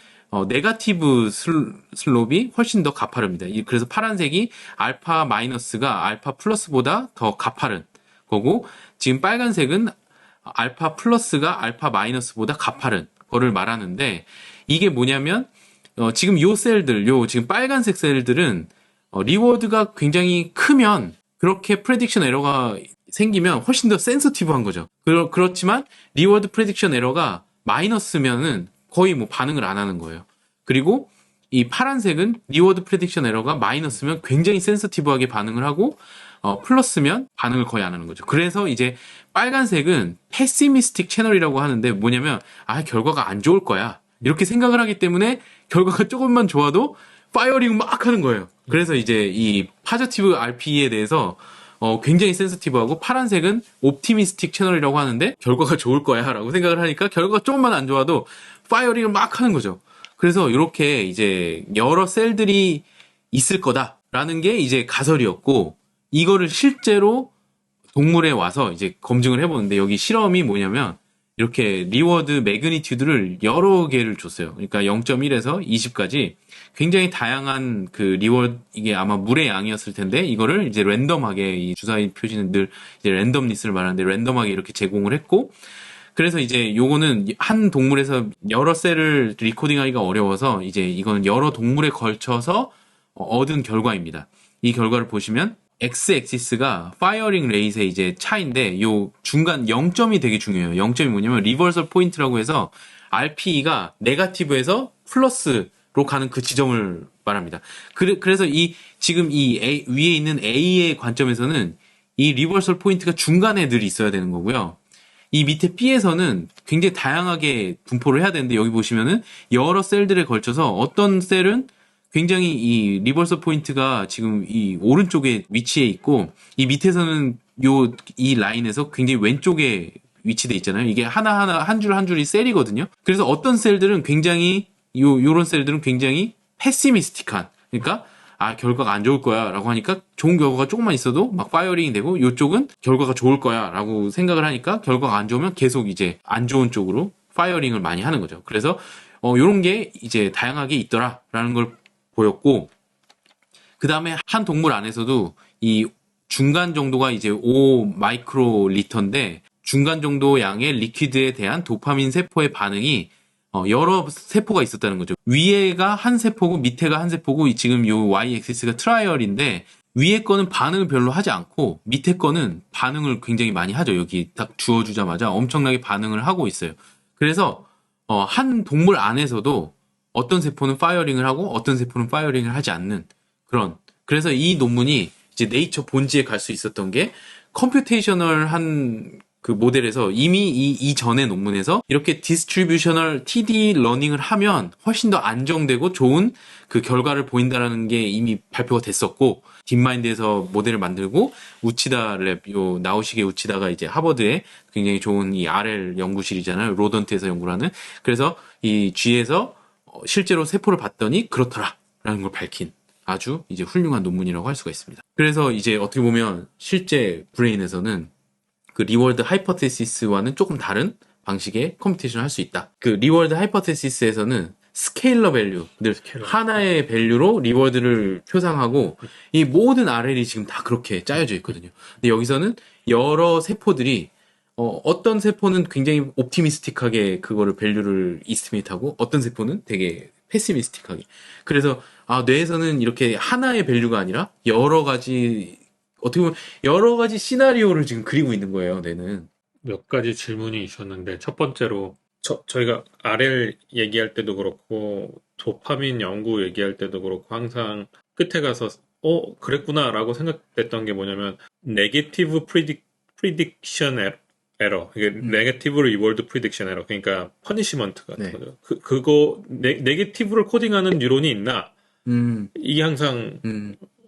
네거티브 슬롭이 훨씬 더 가파릅니다. 그래서 파란색이 알파 마이너스가 알파 플러스보다 더 가파른 거고 지금 빨간색은 알파 플러스가 알파 마이너스보다 가파른 거를 말하는데 이게 뭐냐면 지금 요 셀들 지금 빨간색 셀들은 리워드가 굉장히 크면 그렇게 프레딕션 에러가 생기면 훨씬 더 센서티브한 거죠. 그렇지만 리워드 프레딕션 에러가 마이너스면은 거의 뭐 반응을 안 하는 거예요. 그리고 이 파란색은 리워드 프레딕션 에러가 마이너스면 굉장히 센서티브하게 반응을 하고 플러스면 반응을 거의 안 하는 거죠. 그래서 이제 빨간색은 패시미스틱 채널이라고 하는데 뭐냐면 결과가 안 좋을 거야. 이렇게 생각을 하기 때문에 결과가 조금만 좋아도 파이어링 막 하는 거예요. 그래서 이제 이 파지티브 RP에 대해서 굉장히 센시티브하고 파란색은 옵티미스틱 채널이라고 하는데 결과가 좋을 거야 라고 생각을 하니까 결과가 조금만 안 좋아도 파이어링을 막 하는 거죠. 그래서 이렇게 이제 여러 셀들이 있을 거다라는 게 이제 가설이었고 이거를 실제로 동물에 와서 이제 검증을 해보는데 여기 실험이 뭐냐면 이렇게 리워드 매그니튜드를 여러 개를 줬어요. 그러니까 0.1에서 20까지 굉장히 다양한 그 리워드 이게 아마 물의 양이었을 텐데 이거를 이제 랜덤하게 이 주사위 표시는 늘 이제 랜덤니스를 말하는데 랜덤하게 이렇게 제공을 했고 그래서 이제 요거는 한 동물에서 여러 셀을 리코딩하기가 어려워서 이제 이거는 여러 동물에 걸쳐서 얻은 결과입니다. 이 결과를 보시면 x-액시스가 파이어링 레이트의 이제 차인데 요 중간 0점이 되게 중요해요. 0점이 뭐냐면 리버설 포인트라고 해서 RPE가 네거티브에서 플러스로 가는 그 지점을 말합니다. 그래서 지금 위에 있는 A의 관점에서는 이 리버설 포인트가 중간에 늘 있어야 되는 거고요. 이 밑에 B에서는 굉장히 다양하게 분포를 해야 되는데 여기 보시면은 여러 셀들에 걸쳐서 어떤 셀은 굉장히 이 리버설 포인트가 지금 이 오른쪽에 위치해 있고 이 밑에서는 이 라인에서 굉장히 왼쪽에 위치돼 있잖아요. 이게 하나하나 한 줄 한 줄이 셀이거든요. 그래서 어떤 셀들은 굉장히 요런 셀들은 굉장히 패시미스틱한 그러니까 결과가 안 좋을 거야 라고 하니까 좋은 결과가 조금만 있어도 막 파이어링이 되고 요쪽은 결과가 좋을 거야 라고 생각을 하니까 결과가 안 좋으면 계속 이제 안 좋은 쪽으로 파이어링을 많이 하는 거죠. 그래서 요런 게 이제 다양하게 있더라 라는 걸 보였고 그 다음에 한 동물 안에서도 이 중간 정도가 이제 5 마이크로 리터인데 중간 정도 양의 리퀴드에 대한 도파민 세포의 반응이 여러 세포가 있었다는 거죠. 위에가 한 세포고 밑에가 한 세포고 지금 요 y-axis가 트라이얼인데 위에 거는 반응을 별로 하지 않고 밑에 거는 반응을 굉장히 많이 하죠. 여기 딱 주어주자마자 엄청나게 반응을 하고 있어요. 그래서 한 동물 안에서도 어떤 세포는 파이어링을 하고 어떤 세포는 파이어링을 하지 않는 그래서 이 논문이 이제 네이처 본지에 갈 수 있었던 게 컴퓨테이셔널 한 그 모델에서 이미 이전의 논문에서 이렇게 디스트리뷰셔널 TD 러닝을 하면 훨씬 더 안정되고 좋은 그 결과를 보인다라는 게 이미 발표가 됐었고 딥마인드에서 모델을 만들고 우치다 랩 나우시게 우치다가 이제 하버드에 굉장히 좋은 이 RL 연구실이잖아요. 로던트에서 연구를 하는. 그래서 이 G에서 실제로 세포를 봤더니 그렇더라라는 걸 밝힌 아주 이제 훌륭한 논문이라고 할 수가 있습니다. 그래서 이제 어떻게 보면 실제 브레인에서는 그 리워드 하이퍼테시스와는 조금 다른 방식의 컴퓨테이션을 할 수 있다. 그 리워드 하이퍼테시스에서는 스케일러 밸류, 늘 하나의 밸류로 리워드를 표상하고 이 모든 RL이 지금 다 그렇게 짜여져 있거든요. 근데 여기서는 여러 세포들이 어떤 세포는 굉장히 옵티미스틱하게 그거를 밸류를 이스티메이트하고 어떤 세포는 되게 패시미스틱하게. 그래서 뇌에서는 이렇게 하나의 밸류가 아니라 여러 가지 어떻게 보면 여러 가지 시나리오를 지금 그리고 있는 거예요, 뇌는. 몇 가지 질문이 있었는데 첫 번째로 저희가 RL 얘기할 때도 그렇고 도파민 연구 얘기할 때도 그렇고 항상 끝에 가서 그랬구나라고 생각됐던 게 뭐냐면 네게티브 프리딕션 에러 이게 네게티브 리워드 프리딕션 에러 그러니까 퍼니시먼트 같은 네. 거죠. 그거 네게티브를 코딩하는 뉴런이 있나? 이게 항상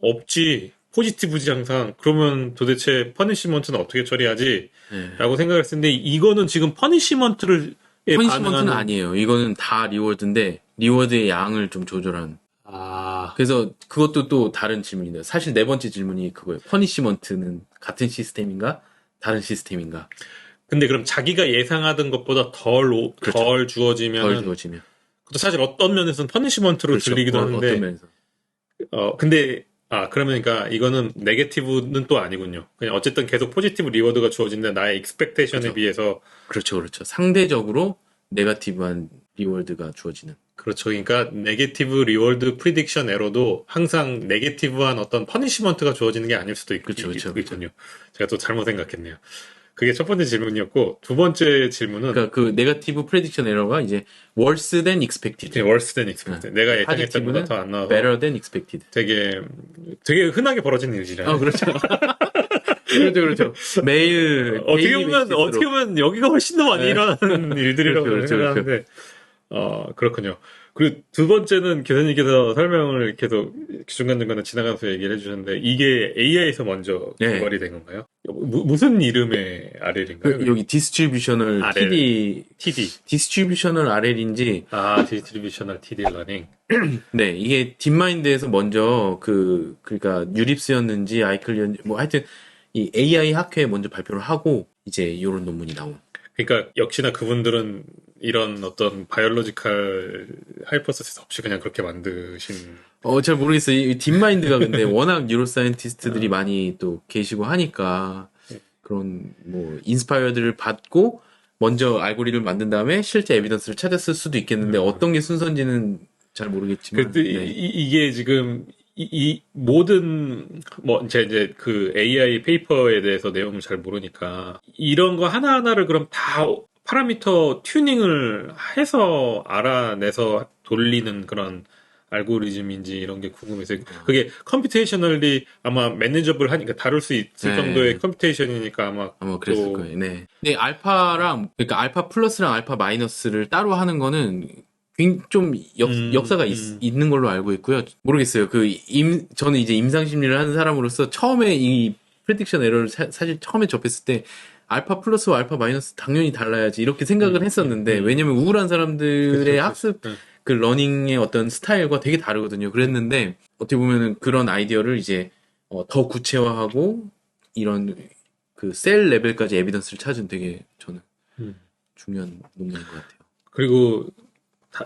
없지. 포지티브지 항상. 그러면 도대체 퍼니시먼트는 어떻게 처리하지? 네. 라고 생각을 했는데 이거는 지금 퍼니시먼트는 퍼니시먼트는 아니에요. 이거는 다 리워드인데 리워드의 양을 좀 조절한. 그래서 그것도 또 다른 질문인데요. 사실 네 번째 질문이 그거예요. 퍼니시먼트는 같은 시스템인가? 다른 시스템인가? 근데 그럼 자기가 예상하던 것보다 덜 그렇죠. 주어지면 덜 주어지면. 그것도 사실 어떤 면에서는 퍼니시먼트로 그렇죠. 들리기도 어떤 하는데 면에서. 근데 그러니까 이거는 네게티브는 또 아니군요. 그냥 어쨌든 계속 포지티브 리워드가 주어진다 나의 익스펙테이션에 그렇죠. 비해서 그렇죠. 상대적으로 네거티브한 리워드가 주어지는. 그렇죠. 그러니까 네게티브 리워드 프리딕션 에러도 항상 네게티브한 어떤 퍼니시먼트가 주어지는 게 아닐 수도 그렇죠. 있거든요. 제가 또 잘못 생각했네요. 그게 첫 번째 질문이었고 두 번째 질문은 그러니까 그 네거티브 프레딕션 에러가 이제 worse than expected. worse than expected. 내가 예상했던 것보다 더 안 나와서 better than expected. 되게 흔하게 벌어지는 일이잖아요. 그렇죠. 그렇죠. 매일 어떻게 보면 여기가 훨씬 더 많이 일어나는 일들이라고 그렇죠. 생각하는데 그렇군요. 그리고 두 번째는 교수님께서 설명을 계속 중간중간에 지나가면서 얘기를 해주셨는데 이게 AI에서 먼저 개발이 된 건가요? 무슨 이름의 RL인가요? 여기 디스트리뷰셔널 TD 디스트리뷰셔널 RL인지 디스트리뷰셔널 TD 러닝. 네, 이게 딥마인드에서 먼저 그러니까 유립스였는지 아이클리언지 뭐 하여튼 이 AI 학회에 먼저 발표를 하고 이제 이런 논문이 나온. 그러니까 역시나 그분들은 이런 어떤 바이올로지컬 하이퍼서시스 없이 그냥 그렇게 만드신. 잘 모르겠어요. 이 딥마인드가 근데 워낙 뉴로사이언티스트들이 많이 또 계시고 하니까 그런 뭐 인스파이어들을 받고 먼저 알고리즘을 만든 다음에 실제 에비던스를 찾았을 수도 있겠는데 어떤 게 순서인지는 잘 모르겠지만. 이게 지금 이 모든 이제 그 AI 페이퍼에 대해서 내용을 잘 모르니까 이런 거 하나하나를 그럼 다 파라미터 튜닝을 해서 알아내서 돌리는 그런 알고리즘인지 이런 게 궁금해서 그게 컴퓨테이셔널리 아마 매니저블 하니까 다룰 수 있을 정도의 컴퓨테이션이니까 아마 그랬을 거예요. 네. 근데 그러니까 알파 플러스랑 알파 마이너스를 따로 하는 거는 좀 역사가 있는 걸로 알고 있고요. 모르겠어요. 저는 이제 임상심리를 하는 사람으로서 처음에 이 프레딕션 에러를 사실 처음에 접했을 때 알파 플러스와 알파 마이너스 당연히 달라야지 이렇게 생각을 했었는데 왜냐면 우울한 사람들의 학습 그 러닝의 어떤 스타일과 되게 다르거든요. 그랬는데 어떻게 보면은 그런 아이디어를 이제 더 구체화하고 이런 그 셀 레벨까지 에비던스를 찾은 되게 저는 중요한 논문인 것 같아요. 그리고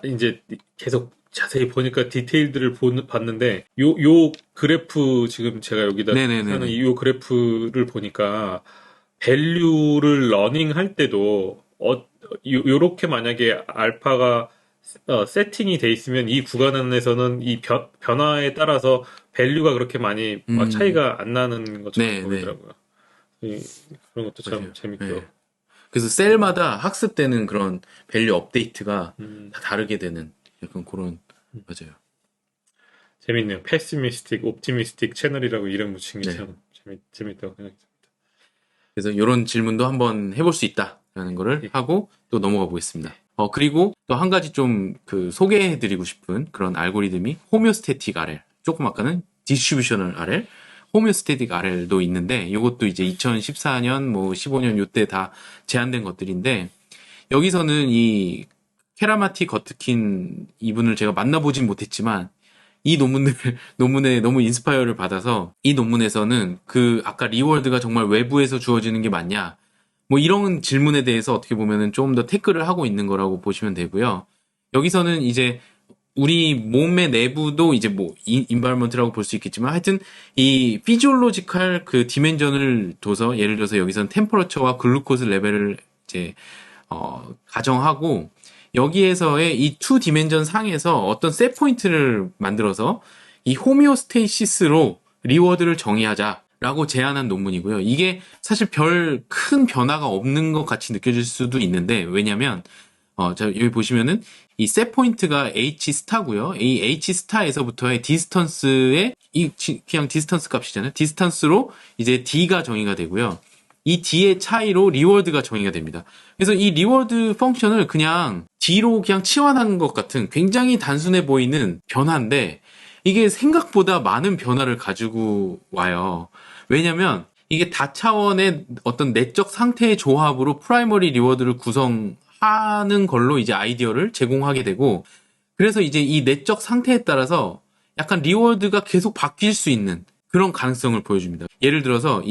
이제 계속 자세히 보니까 디테일들을 봤는데 요 그래프 지금 제가 여기다 하는 이 그래프를 보니까 밸류를 러닝 할 때도 요렇게 만약에 알파가 세팅이 돼 있으면 이 구간 안에서는 이 변화에 따라서 밸류가 그렇게 많이 차이가 안 나는 것처럼 보이더라고요. 그런 것도 참 재밌고요. 그래서 셀마다 학습되는 그런 밸류 업데이트가 다 다르게 되는 약간 그런 맞아요. 재밌네요. 패시미스틱, 옵티미스틱 채널이라고 이름 붙인 게 참 재밌다고 생각합니다. 그래서 이런 질문도 한번 해볼 수 있다라는 거를 하고 또 넘어가 보겠습니다. 그리고 또 한 가지 좀 소개해드리고 싶은 그런 알고리즘이 호미오스태틱 RL, 조금 아까는 디스트리뷰셔널 RL, 호미오스태틱 RL도 있는데 이것도 이제 2014년 뭐 15년 요때 다 제한된 것들인데 여기서는 이 케라마티 거트킨 이분을 제가 만나보진 못했지만 이 논문에 너무 인스파이어를 받아서 이 논문에서는 아까 리워드가 정말 외부에서 주어지는 게 맞냐 뭐 이런 질문에 대해서 어떻게 보면은 조금 더 태클을 하고 있는 거라고 보시면 되고요. 여기서는 이제 우리 몸의 내부도 이제 뭐 인바이먼트라고 볼 수 있겠지만 하여튼 이 피지올로지컬 그 디멘전을 둬서 예를 들어서 여기서는 템퍼러처와 글루코즈 레벨을 이제 가정하고 여기에서의 이 투 디멘전 상에서 어떤 셋 포인트를 만들어서 이 호미오스테이시스로 리워드를 정의하자라고 제안한 논문이고요. 이게 사실 별 큰 변화가 없는 것 같이 느껴질 수도 있는데 왜냐면 자, 여기 보시면은 이 셋 포인트가 H 스타고요. 이 H 스타에서부터의 디스턴스의 그냥 디스턴스 값이잖아요. 디스턴스로 이제 D가 정의가 되고요. 이 D의 차이로 리워드가 정의가 됩니다. 그래서 이 리워드 펑션을 그냥 D로 그냥 치환한 것 같은 굉장히 단순해 보이는 변화인데 이게 생각보다 많은 변화를 가지고 와요. 왜냐면 이게 다차원의 어떤 내적 상태의 조합으로 프라이머리 리워드를 구성하는 걸로 이제 아이디어를 제공하게 되고 그래서 이제 이 내적 상태에 따라서 약간 리워드가 계속 바뀔 수 있는 그런 가능성을 보여줍니다. 예를 들어서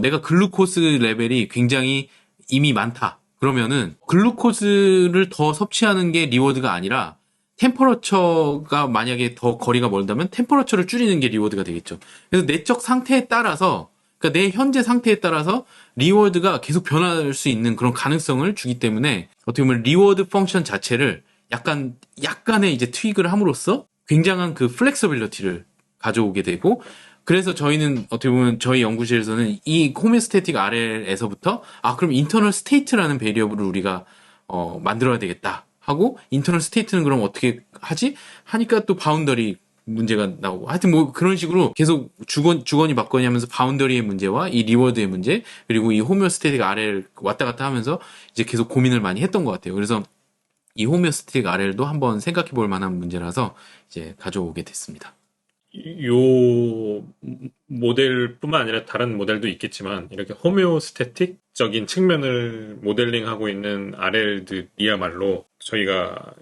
내가 글루코스 레벨이 굉장히 이미 많다. 그러면은 글루코즈를 더 섭취하는 게 리워드가 아니라 템퍼러처가 만약에 더 거리가 멀다면 템퍼러처를 줄이는 게 리워드가 되겠죠. 그래서 내적 상태에 따라서 그러니까 내 현재 상태에 따라서 리워드가 계속 변할 수 있는 그런 가능성을 주기 때문에 어떻게 보면 리워드 펑션 자체를 약간의 이제 트윅을 함으로써 굉장한 그 플렉서빌리티를 가져오게 되고 그래서 저희는 어떻게 보면 저희 연구실에서는 이 호메오스태틱 RL에서부터 그럼 인터널 스테이트라는 베리어블을 우리가 만들어야 되겠다 하고 인터널 스테이트는 그럼 어떻게 하지? 하니까 또 바운더리 문제가 나오고 하여튼 뭐 그런 식으로 계속 주거니 받거니 하면서 바운더리의 문제와 이 리워드의 문제 그리고 이 호메오스태틱 RL 왔다 갔다 하면서 이제 계속 고민을 많이 했던 것 같아요. 그래서 이 호메오스태틱 RL도 한번 생각해 볼 만한 문제라서 이제 가져오게 됐습니다. 요 모델뿐만 아니라 다른 모델도 있겠지만 이렇게 호메오스태틱적인 측면을 모델링하고 있는 RL들이야말로 저희가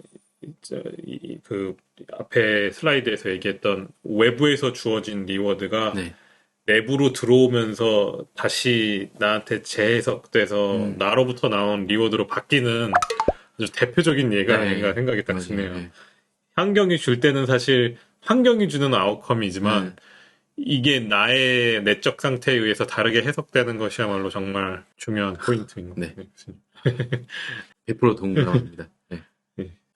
그 앞에 슬라이드에서 얘기했던 외부에서 주어진 리워드가 네. 내부로 들어오면서 다시 나한테 재해석돼서 나로부터 나온 리워드로 바뀌는 아주 대표적인 예가 아닌가 생각이 딱 드네요. 네. 환경이 줄 때는 사실 환경이 주는 아웃컴이지만 이게 나의 내적 상태에 의해서 다르게 해석되는 것이야말로 정말 중요한 포인트인 것 같아요. 네. 100% 동감합니다. 네.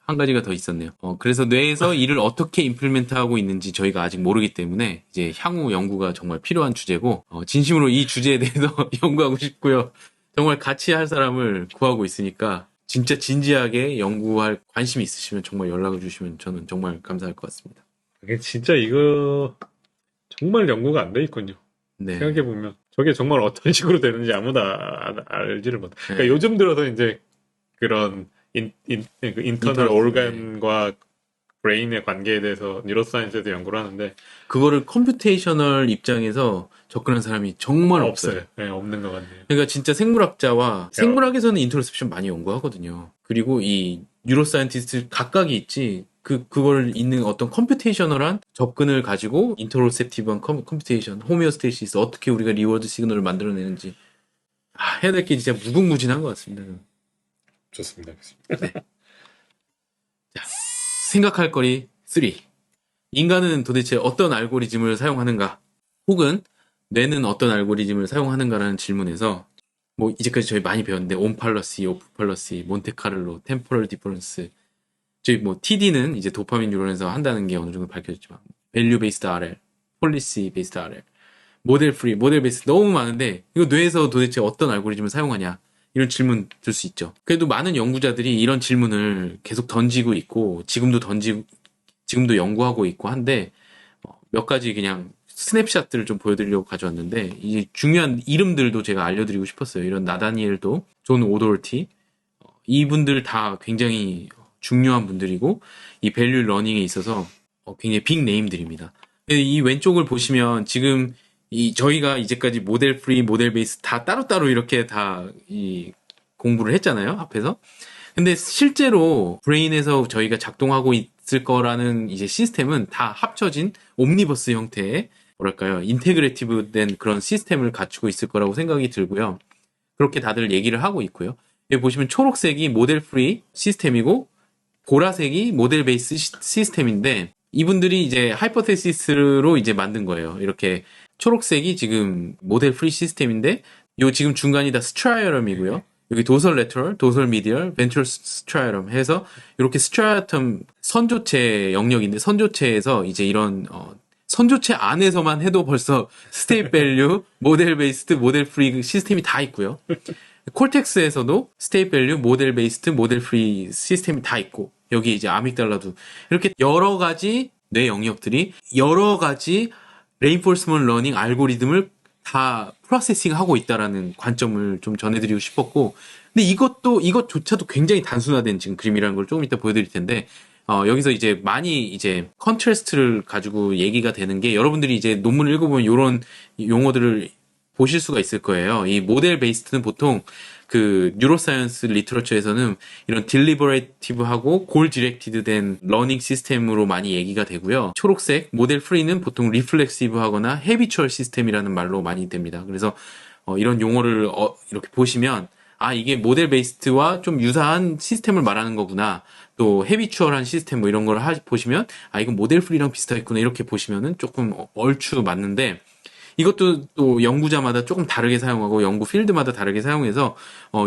한 가지가 더 있었네요. 그래서 뇌에서 이를 어떻게 임플리멘트하고 있는지 저희가 아직 모르기 때문에 이제 향후 연구가 정말 필요한 주제고 진심으로 이 주제에 대해서 연구하고 싶고요. 정말 같이 할 사람을 구하고 있으니까 진짜 진지하게 연구할 관심이 있으시면 정말 연락을 주시면 저는 정말 감사할 것 같습니다. 이게 진짜 이거 정말 연구가 안 돼 있군요. 네. 생각해보면 저게 정말 어떤 식으로 되는지 아무도 알지를 못해. 그러니까 요즘 들어서 이제 그런 인터널 오르간과 브레인의 관계에 대해서 뉴로사이언스에서 연구를 하는데 그거를 컴퓨테이셔널 입장에서 접근한 사람이 정말 없어요. 네, 없는 것 같네요. 그러니까 진짜 생물학에서는 인터셉션 많이 연구하거든요. 그리고 이 뉴로사이언티스트 각각이 있지 그걸 있는 어떤 컴퓨테이셔널한 접근을 가지고 인터로셉티브한 컴퓨테이션, 호메오스테이시스 어떻게 우리가 리워드 시그널을 만들어내는지 해야 될 게 진짜 무궁무진한 것 같습니다. 좋습니다. 네. 자, 생각할 거리 3. 인간은 도대체 어떤 알고리즘을 사용하는가? 혹은 뇌는 어떤 알고리즘을 사용하는가라는 질문에서 뭐 이제까지 저희 많이 배웠는데 온팔러시, 오프팔러시, 몬테카를로, 템포럴 디퍼런스 저희 뭐 TD는 이제 도파민 뉴런에서 한다는 게 어느 정도 밝혀졌지만 밸류 베이스드 RL, 폴리시 베이스드 RL, 모델 프리, 모델 베이스 너무 많은데 이거 뇌에서 도대체 어떤 알고리즘을 사용하냐 이런 질문 들 수 있죠. 그래도 많은 연구자들이 이런 질문을 계속 던지고 있고 지금도 연구하고 있고 한데 몇 가지 그냥 스냅샷들을 좀 보여드리려고 가져왔는데 이 중요한 이름들도 제가 알려드리고 싶었어요. 이런 나다니엘도, 존 오돌티 이분들 다 굉장히 중요한 분들이고 이 밸류 러닝에 있어서 굉장히 빅 네임들입니다. 이 왼쪽을 보시면 지금 저희가 이제까지 모델 프리, 모델 베이스 다 따로따로 이렇게 다 공부를 했잖아요. 앞에서. 근데 실제로 브레인에서 저희가 작동하고 있을 거라는 이제 시스템은 다 합쳐진 옴니버스 형태의 뭐랄까요? 인테그레이티브 된 그런 시스템을 갖추고 있을 거라고 생각이 들고요. 그렇게 다들 얘기를 하고 있고요. 여기 보시면 초록색이 모델 프리 시스템이고 보라색이 모델 베이스 시스템인데 이분들이 이제 하이퍼테시스로 이제 만든 거예요. 이렇게 초록색이 지금 모델 프리 시스템인데 요 지금 중간이 다 스트라이어럼이고요. 여기 도설 레터럴, 도설 미디얼, 벤트럴 스트라이어럼 해서 이렇게 스트라이어텀 선조체 영역인데 선조체에서 이제 이런 선조체 안에서만 해도 벌써 스테이트 밸류, 모델 베이스드, 모델 프리 시스템이 다 있고요. 콜텍스에서도 스테이트 밸류, 모델 베이스드, 모델 프리 시스템이 다 있고 여기 이제 아믹달라도 이렇게 여러 가지 뇌 영역들이 여러 가지 레인포스먼트 러닝 알고리즘을 다 프로세싱하고 있다라는 관점을 좀 전해드리고 싶었고 근데 이것조차도 굉장히 단순화된 지금 그림이라는 걸 조금 이따 보여드릴 텐데 여기서 이제 많이 이제 컨트레스트를 가지고 얘기가 되는 게 여러분들이 이제 논문을 읽어보면 이런 용어들을 보실 수가 있을 거예요. 이 모델 베이스드는 보통 그 뉴로사이언스 리터러처에서는 이런 딜리버레이티브하고 골 디렉티드 된 러닝 시스템으로 많이 얘기가 되고요. 초록색 모델 프리는 보통 리플렉시브하거나 헤비추얼 시스템이라는 말로 많이 됩니다. 그래서 이런 용어를 이렇게 보시면 이게 모델 베이스드와 좀 유사한 시스템을 말하는 거구나. 또 헤비추얼한 시스템 뭐 이런 걸 보시면 이건 모델 프리랑 비슷하겠구나 이렇게 보시면은 조금 얼추 맞는데 이것도 또 연구자마다 조금 다르게 사용하고 연구 필드마다 다르게 사용해서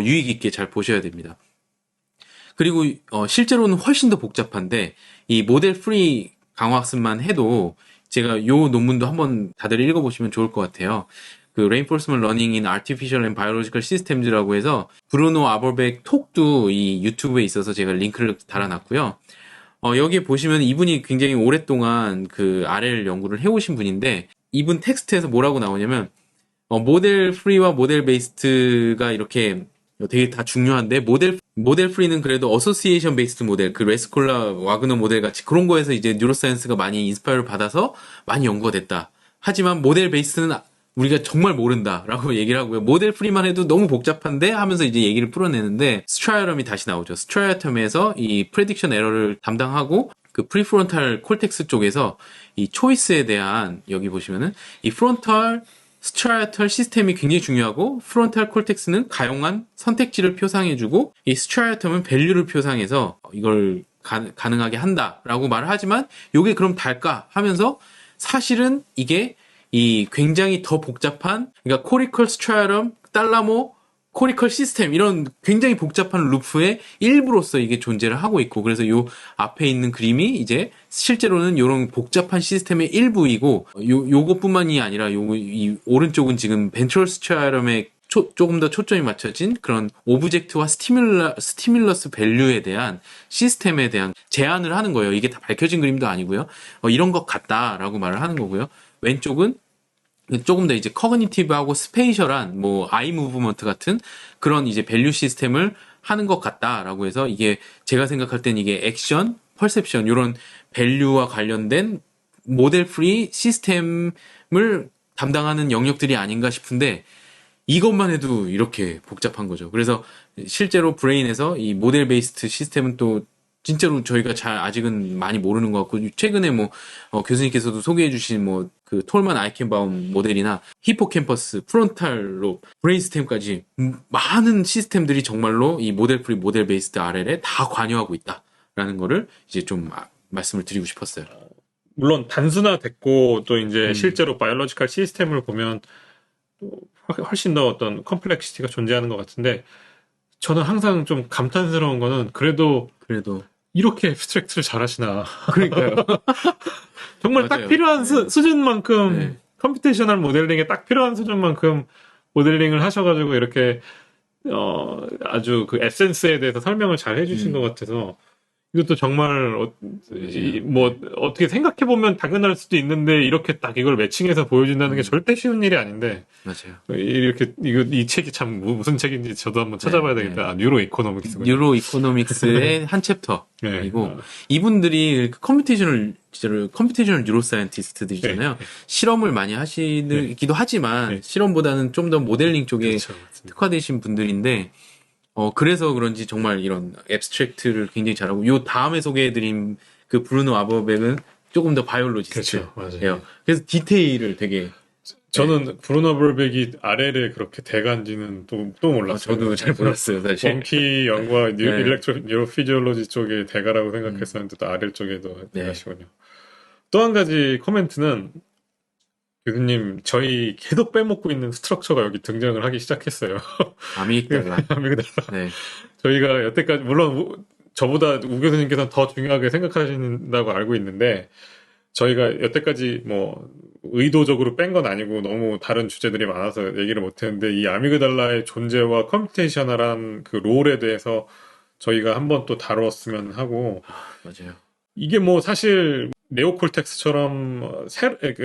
유익 있게 잘 보셔야 됩니다. 그리고 실제로는 훨씬 더 복잡한데 이 모델 프리 강화학습만 해도 제가 요 논문도 한번 다들 읽어보시면 좋을 것 같아요. 그 Reinforcement Learning in Artificial and Biological Systems라고 해서 브루노 아버백 톡도 이 유튜브에 있어서 제가 링크를 달아놨고요. 여기 보시면 이분이 굉장히 오랫동안 그 RL 연구를 해오신 분인데 이분 텍스트에서 뭐라고 나오냐면 모델 프리와 모델 베이스드가 이렇게 되게 다 중요한데 모델 프리는 그래도 어소시에이션 베이스드 모델 그 레스콜라 와그너 모델 같이 그런 거에서 이제 뉴로사이언스가 많이 인스파이어를 받아서 많이 연구가 됐다. 하지만 모델 베이스는 우리가 정말 모른다라고 얘기를 하고요. 모델 프리만 해도 너무 복잡한데 하면서 이제 얘기를 풀어내는데 스트라이어럼이 다시 나오죠. 스트라이어텀에서 이 프레딕션 에러를 담당하고 그 프리프론탈 콜텍스 쪽에서 이 초이스에 대한 여기 보시면은 이 프론탈 스트라이어털 시스템이 굉장히 중요하고 프론탈 콜텍스는 가용한 선택지를 표상해주고 이 스트라이어텀은 밸류를 표상해서 이걸 가능하게 한다라고 말을 하지만 이게 그럼 달까 하면서 사실은 이게 이 굉장히 더 복잡한 그러니까 코리컬 스트라이어럼 달라모 코리컬 시스템 이런 굉장히 복잡한 루프의 일부로서 이게 존재를 하고 있고 그래서 요 앞에 있는 그림이 이제 실제로는 요런 복잡한 시스템의 일부이고 요것뿐만이 아니라 이 오른쪽은 지금 벤트럴 스트라이어럼에 조금 더 초점이 맞춰진 그런 오브젝트와 스티뮬러스 밸류에 대한 시스템에 대한 제안을 하는 거예요. 이게 다 밝혀진 그림도 아니고요. 이런 것 같다라고 말을 하는 거고요. 왼쪽은 조금 더 이제 커그니티브하고 스페이셜한 뭐 아이 무브먼트 같은 그런 이제 밸류 시스템을 하는 것 같다라고 해서 이게 제가 생각할 땐 이게 액션, 퍼셉션 이런 밸류와 관련된 모델 프리 시스템을 담당하는 영역들이 아닌가 싶은데 이것만 해도 이렇게 복잡한 거죠. 그래서 실제로 브레인에서 이 모델 베이스드 시스템은 또 진짜로 저희가 잘 아직은 많이 모르는 것 같고 최근에 뭐 교수님께서도 소개해 주신 뭐 그 톨만 아이켄바움 모델이나 히포캠퍼스, 프론탈 로 브레인스템까지 많은 시스템들이 정말로 이 모델 프리 모델 베이스드 RL에 다 관여하고 있다라는 거를 이제 좀 말씀을 드리고 싶었어요. 물론 단순화됐고 또 이제 실제로 바이올로지컬 시스템을 보면 또 훨씬 더 어떤 컴플렉시티가 존재하는 것 같은데 저는 항상 좀 감탄스러운 거는 그래도 이렇게 앱스트랙트를 잘하시나. 그러니까요. 정말 맞아요. 딱 필요한 수준만큼 컴퓨테이셔널 모델링에 딱 필요한 수준만큼 모델링을 하셔가지고 이렇게 아주 그 에센스에 대해서 설명을 잘 해주신 것 같아서 이것도 정말 뭐 어떻게 생각해 보면 당연할 수도 있는데 이렇게 딱 이걸 매칭해서 보여준다는 게 절대 쉬운 일이 아닌데 맞아요. 이렇게 이 책이 참 무슨 책인지 저도 한번 찾아봐야 되겠다. 뉴로 이코노믹스. 뉴로 이코노믹스의 한 챕터이고 이분들이 컴퓨테이셔널 뉴로 사이언티스트들이잖아요. 실험을 많이 하시기도 하지만 실험보다는 좀 더 모델링 쪽에 특화되신 분들인데 그래서 그런지 정말 이런 앱스트랙트를 굉장히 잘하고 요 다음에 소개해드린 그 브루노 아버백은 조금 더 바이올로지스트예요. 그렇죠, 맞아요. 그래서 디테일을 되게 저는 브루노 벌백이 아래를 그렇게 대간지는 또 몰랐어요. 저도 잘 몰랐어요, 사실. 원키 연구와 네. 뉴로피지올로지 쪽에 대가라고 생각했었는데 또 아래 쪽에도 네. 대가시군요. 또 한 가지 코멘트는 교수님 저희 계속 빼먹고 있는 스트럭처가 여기 등장을 하기 시작했어요. 아미그달라. 아미그달라. 네. 저희가 여태까지 물론 저보다 우 교수님께서는 더 중요하게 생각하신다고 알고 있는데 저희가 여태까지 뭐 의도적으로 뺀 건 아니고 너무 다른 주제들이 많아서 얘기를 못했는데 이 아미그달라의 존재와 컴퓨테이셔널한 그 롤에 대해서 저희가 한번 또 다뤘으면 하고 맞아요. 이게 뭐 사실 네오콜텍스처럼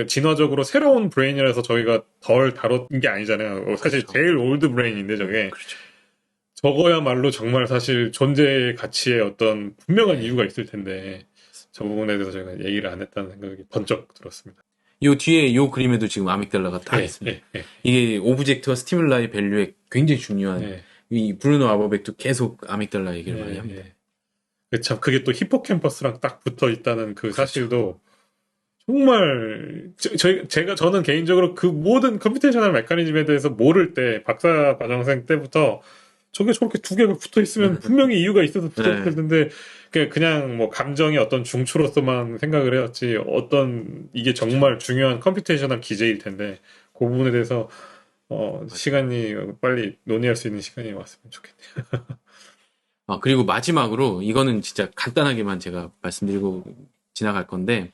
진화적으로 새로운 브레인이라서 저희가 덜 다뤘던 게 아니잖아요. 사실 그렇죠. 제일 올드 브레인인데 저게 그렇죠. 저거야말로 정말 사실 존재의 가치에 어떤 분명한 이유가 있을 텐데 저 부분에 대해서 저희가 얘기를 안 했다는 생각이 번쩍 들었습니다. 요 뒤에 요 그림에도 지금 아믹달라가 다 네, 있습니다. 네, 네. 이게 오브젝트와 스티뮬라의 밸류에 굉장히 중요한 네. 이 브루노 아버백도 계속 아믹달라 얘기를 많이 합니다. 참 그게 또 히포캠퍼스랑 딱 붙어 있다는 그 사실도 정말 저는 개인적으로 그 모든 컴퓨테이셔널 메커니즘에 대해서 모를 때 박사 과정생 때부터 저게 저렇게 두 개가 붙어 있으면 분명히 이유가 있어서 붙어 있을 텐데 그냥 뭐 감정의 어떤 중추로서만 생각을 해왔지 어떤 이게 정말 중요한 컴퓨테이셔널 기제일 텐데 그 부분에 대해서 시간이 빨리 논의할 수 있는 시간이 왔으면 좋겠네요. 그리고 마지막으로 이거는 진짜 간단하게만 제가 말씀드리고 지나갈 건데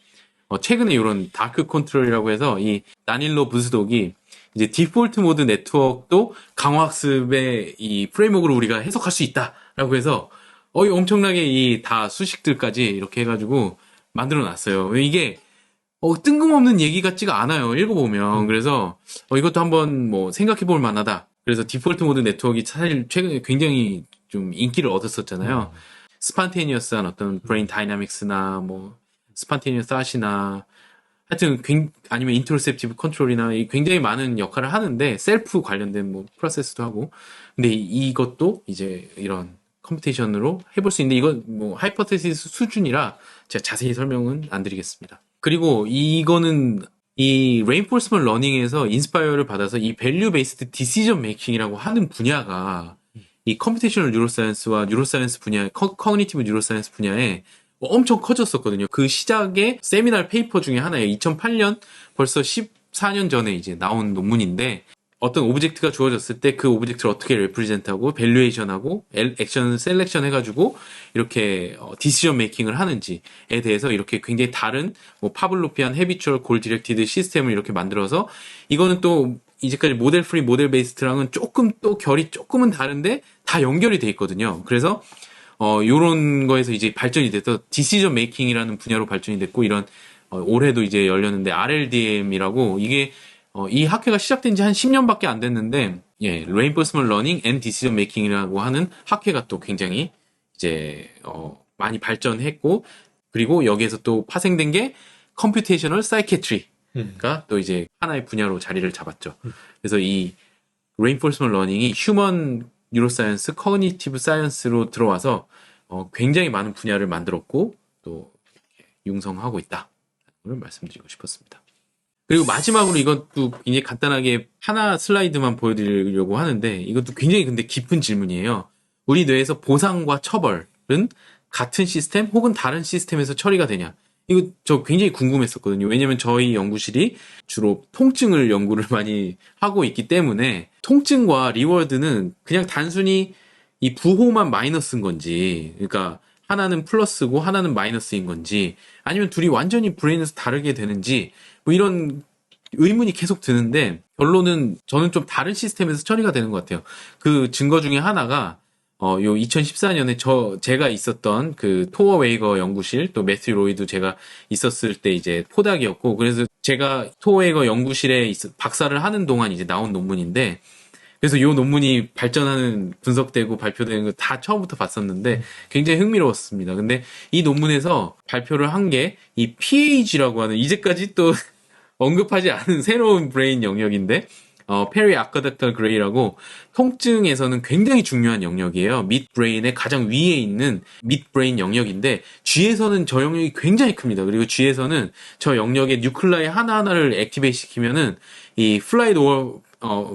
최근에 이런 다크 컨트롤이라고 해서 이 다닐로 부스독이 이제 디폴트 모드 네트워크도 강화학습의 이 프레임워크로 우리가 해석할 수 있다라고 해서 엄청나게 이 다 수식들까지 이렇게 해가지고 만들어 놨어요. 이게 뜬금없는 얘기 같지가 않아요. 읽어보면. 그래서 이것도 한번 뭐 생각해 볼 만하다. 그래서 디폴트 모드 네트워크가 사실 최근에 굉장히 좀 인기를 얻었었잖아요. 스판테니어스한 어떤 브레인 다이나믹스나 뭐 스판테니어스 핫이나 하여튼 아니면 인터셉티브 컨트롤이나 굉장히 많은 역할을 하는데 셀프 관련된 뭐 프로세스도 하고 근데 이것도 이제 이런 컴퓨테이션으로 해볼 수 있는데 이건 뭐 하이퍼테시스 수준이라 제가 자세히 설명은 안 드리겠습니다. 그리고 이거는 이 레인포스먼트 러닝에서 인스파이어를 받아서 이 밸류 베이스드 디시전 메이킹이라고 하는 분야가 이 컴퓨테이셔널 뉴로사이언스와 뉴로사이언스 분야, 커그니티브 뉴로사이언스 분야에 엄청 커졌었거든요. 그 시작의 세미날 페이퍼 중에 하나예요. 2008년 벌써 14년 전에 이제 나온 논문인데 어떤 오브젝트가 주어졌을 때 그 오브젝트를 어떻게 레프리젠트하고 밸류에이션하고 액션 셀렉션 해가지고 이렇게 디시전 메이킹을 하는지에 대해서 이렇게 굉장히 다른 뭐 파블로피안 헤비추얼 골 디렉티드 시스템을 이렇게 만들어서 이거는 또 이제까지 모델 프리 모델 베이스드랑은 조금 또 결이 조금은 다른데 다 연결이 돼 있거든요. 그래서 요런 거에서 이제 발전이 돼서 디시전 메이킹이라는 분야로 발전이 됐고 이런 올해도 이제 열렸는데 RLDM이라고 이게 이 학회가 시작된 지 한 10년밖에 안 됐는데 Reinforcement Learning and Decision Making이라고 하는 학회가 또 굉장히 이제 많이 발전했고 그리고 여기에서 또 파생된 게 Computational Psychiatry가 또 이제 하나의 분야로 자리를 잡았죠. 그래서 이 Reinforcement Learning이 휴먼 뉴로사이언스, 커그니티브 사이언스로 들어와서 굉장히 많은 분야를 만들었고 또 융성하고 있다. 를 말씀드리고 싶었습니다. 그리고 마지막으로 이것도 굉장히 간단하게 하나 슬라이드만 보여드리려고 하는데 이것도 굉장히 근데 깊은 질문이에요. 우리 뇌에서 보상과 처벌은 같은 시스템 혹은 다른 시스템에서 처리가 되냐? 이거 저 굉장히 궁금했었거든요. 왜냐면 저희 연구실이 주로 통증을 연구를 많이 하고 있기 때문에 통증과 리워드는 그냥 단순히 이 부호만 마이너스인 건지 그러니까 하나는 플러스고 하나는 마이너스인 건지 아니면 둘이 완전히 브레인에서 다르게 되는지 뭐 이런 의문이 계속 드는데 결론은 저는 좀 다른 시스템에서 처리가 되는 것 같아요. 그 증거 중에 하나가 요 2014년에 제가 있었던 그 토어 웨이거 연구실 또 매튜 로이도 제가 있었을 때 이제 포닥이었고 그래서 제가 토어 웨이거 연구실에 박사를 하는 동안 이제 나온 논문인데 그래서 요 논문이 발전하는 분석되고 발표되는 거 다 처음부터 봤었는데 굉장히 흥미로웠습니다. 근데 이 논문에서 발표를 한 게 이 PAG라고 하는 이제까지 또 언급하지 않은 새로운 브레인 영역인데 페리 아크와닥탈 그레이라고 통증에서는 굉장히 중요한 영역이에요. midbrain의 가장 위에 있는 midbrain 영역인데 G에서는 저 영역이 굉장히 큽니다. 그리고 G에서는 저 영역의 뉴클라이 하나하나를 액티베이트 시키면은 이 flight or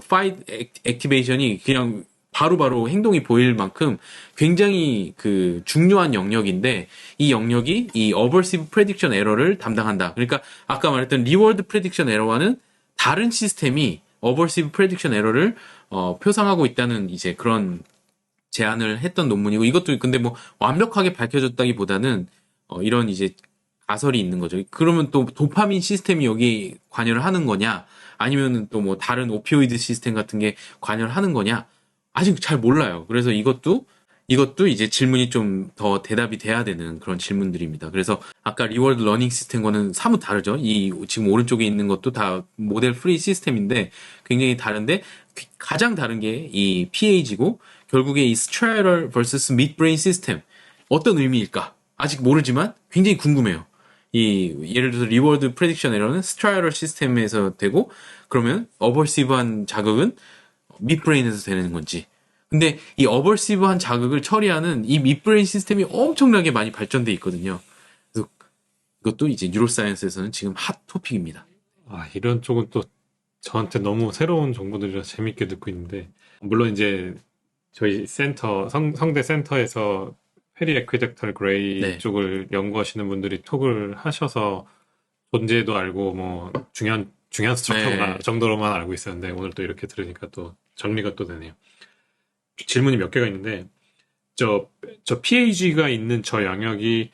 fight 액티베이션이 그냥 바로바로 행동이 보일 만큼 굉장히 그 중요한 영역인데 이 영역이 이 aversive prediction error를 담당한다. 그러니까 아까 말했던 reward prediction error와는 다른 시스템이 aversive prediction error를 표상하고 있다는 이제 그런 제안을 했던 논문이고 이것도 근데 뭐 완벽하게 밝혀졌다기보다는 이런 이제 가설이 있는 거죠. 그러면 또 도파민 시스템이 여기 관여를 하는 거냐 아니면 또 뭐 다른 오피오이드 시스템 같은 게 관여를 하는 거냐 아직 잘 몰라요. 그래서 이것도 이제 질문이 좀 더 대답이 돼야 되는 그런 질문들입니다. 그래서 아까 리워드 러닝 시스템과는 사뭇 다르죠. 이 지금 오른쪽에 있는 것도 다 모델 프리 시스템인데 굉장히 다른데 가장 다른 게 이 PAG고 결국에 이 스트라이럴 vs midbrain 시스템 어떤 의미일까? 아직 모르지만 굉장히 궁금해요. 이 예를 들어서 리워드 프레딕션 에러는 스트라이럴 시스템에서 되고 그러면 어버시브한 자극은 midbrain에서 되는 건지. 근데 이 어버시브한 자극을 처리하는 이 midbrain 시스템이 엄청나게 많이 발전돼 있거든요. 그래서 이것도 이제 뉴로사이언스에서는 지금 핫 토픽입니다. 아, 이런 쪽은 또 저한테 너무 새로운 정보들이라 재밌게 듣고 있는데, 물론 이제 저희 센터, 성대 센터에서 페리 에퀴덱탈 그레이 네. 쪽을 연구하시는 분들이 톡을 하셔서 존재도 알고 뭐 중요한 스트럭처가 네. 정도로만 알고 있었는데 오늘 또 이렇게 들으니까 또 정리가 또 되네요. 질문이 몇 개가 있는데 저 PAG가 있는 저 영역이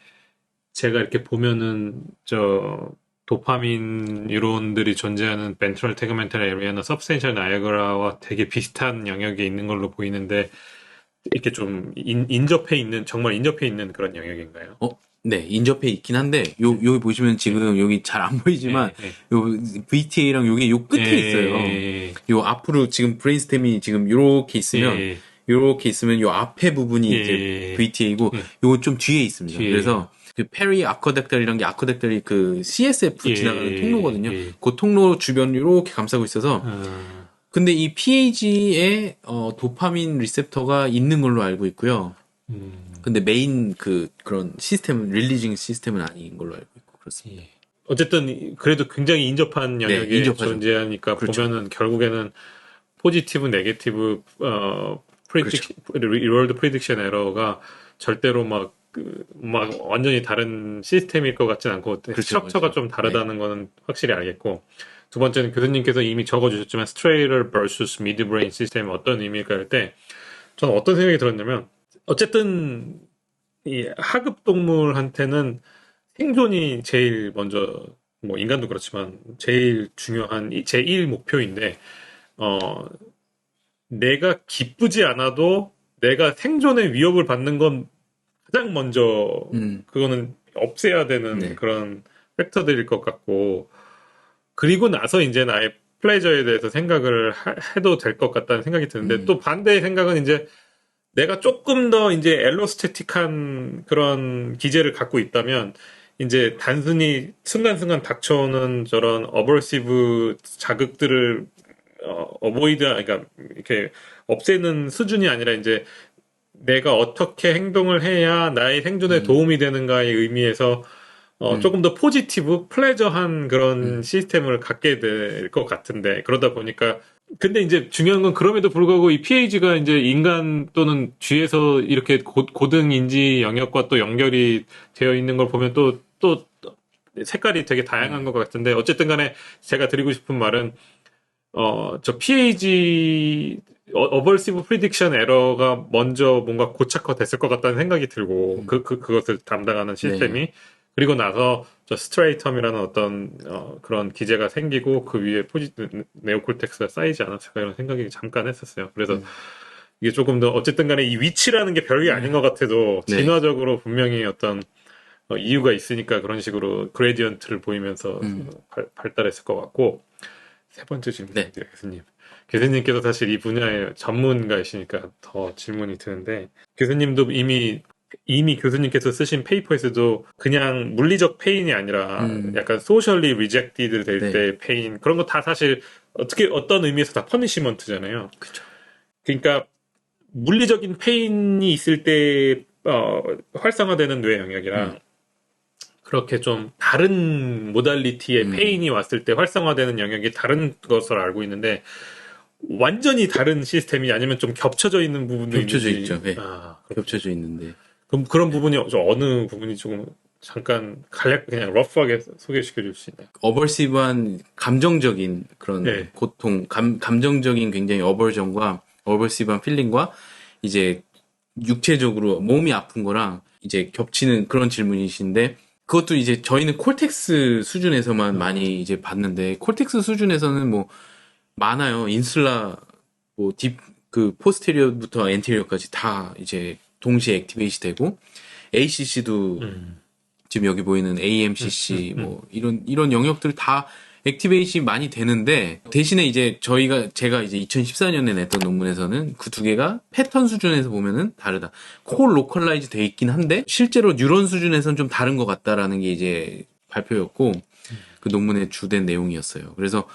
제가 이렇게 보면은 저 도파민 뉴런들이 존재하는 벤트럴 테그멘탈 에리아나 서브스텐셜 나이아가라와 되게 비슷한 영역에 있는 걸로 보이는데 이렇게 좀 인접해 있는 정말 인접해 있는 그런 영역인가요? 네, 인접해 있긴 한데, 여기 보시면 지금 여기 잘 안 보이지만, 네. 요 VTA랑 요게 요 끝에 있어요. 요 앞으로 지금 브레인스템이 지금 요렇게 있으면, 요렇게 있으면 요 앞에 부분이 이제 VTA이고, 요거 좀 뒤에 있습니다. 뒤에. 그래서 그 페리 아쿼덱달이란 게 아쿼덱달이 그 CSF 지나가는 통로거든요. 예. 그 통로 주변 요렇게 감싸고 있어서, 근데 이 PAG에 도파민 리셉터가 있는 걸로 알고 있고요. 근데 메인 그런 시스템, 릴리징 시스템은 아닌 걸로 알고 있고 그렇습니다. 어쨌든 그래도 굉장히 인접한 영역에 인접하죠. 존재하니까 그렇죠. 보면은 결국에는 포지티브, 네게티브 리월드 프리딕션 에러가 절대로 막 완전히 다른 시스템일 것 같진 않고 스트럭처가 그렇죠. 좀 다르다는 거는 확실히 알겠고 두 번째는 교수님께서 이미 적어주셨지만 스트레이럴 vs 미드브레인 시스템이 어떤 의미일까 할 때 저는 어떤 생각이 들었냐면 어쨌든 이 하급 동물한테는 생존이 제일 먼저 뭐 인간도 그렇지만 제일 중요한 제1 목표인데 내가 기쁘지 않아도 내가 생존의 위협을 받는 건 가장 먼저 그거는 없애야 되는 네. 그런 팩터들일 것 같고 그리고 나서 이제 나의 플레저에 대해서 생각을 해도 될 것 같다는 생각이 드는데 또 반대의 생각은 이제 내가 조금 더 이제 엘로스테틱한 그런 기제를 갖고 있다면 이제 단순히 순간순간 닥쳐오는 저런 어버시브 자극들을 어보이드 그러니까 이렇게 없애는 수준이 아니라 이제 내가 어떻게 행동을 해야 나의 생존에 도움이 되는가의 의미에서 조금 더 포지티브, 플레저한 그런 시스템을 갖게 될 것 같은데 그러다 보니까 근데 이제 중요한 건 그럼에도 불구하고 이 PAG가 이제 인간 또는 쥐에서 이렇게 고등 인지 영역과 또 연결이 되어 있는 걸 보면 또 색깔이 되게 다양한 것 같은데 어쨌든 간에 제가 드리고 싶은 말은 저 PAG 어벌시브 프리딕션 에러가 먼저 뭔가 고착화 됐을 것 같다는 생각이 들고 그것을 담당하는 시스템이 네. 그리고 나서 저 스트레이텀이라는 어떤 그런 기제가 생기고 그 위에 네오콜텍스가 쌓이지 않았을까 이런 생각이 잠깐 했었어요. 그래서 이게 조금 더 어쨌든 간에 이 위치라는 게 별게 아닌 것 같아도 네. 진화적으로 분명히 어떤 이유가 있으니까 그런 식으로 그레디언트를 보이면서 발달했을 것 같고 세 번째 질문입니다. 네. 교수님. 교수님께서 사실 이 분야의 전문가이시니까 더 질문이 드는데 교수님도 이미 이미 교수님께서 쓰신 페이퍼에서도 그냥 물리적 페인이 아니라 약간 소셜리 리젝티드 될 네. 때 페인 그런 거 다 사실 어떤 의미에서 다 퍼니시먼트잖아요. 그쵸. 그러니까 물리적인 페인이 있을 때 활성화되는 뇌 영역이랑 그렇게 좀 다른 모달리티의 페인이 왔을 때 활성화되는 영역이 다른 것으로 알고 있는데 완전히 다른 시스템이 아니면 좀 겹쳐져 있는 부분도 겹쳐져 있는지. 있죠. 네. 그렇군요. 겹쳐져 있는데. 그럼 그런 부분이 어느 부분이 조금 잠깐 그냥 러프하게 소개시켜 줄 수 있나요? 어벌시브한 감정적인 그런 네. 고통, 감정적인 굉장히 어벌전과 어벌시브한 필링과 이제 육체적으로 몸이 아픈 거랑 이제 겹치는 그런 질문이신데 그것도 이제 저희는 콜텍스 수준에서만 많이 이제 봤는데 콜텍스 수준에서는 뭐 많아요. 인슐라 뭐 그 포스테리어부터 엔테리어까지 다 이제 동시에 액티베이시 되고 ACC도 지금 여기 보이는 AMCC 뭐 이런 영역들 다 액티베이시 많이 되는데 대신에 이제 제가 이제 2014년에 냈던 논문에서는 그 두 개가 패턴 수준에서 보면은 다르다. 콜 로컬라이즈 돼 있긴 한데 실제로 뉴런 수준에서는 좀 다른 것 같다라는 게 이제 발표였고 그 논문의 주된 내용이었어요. 그래서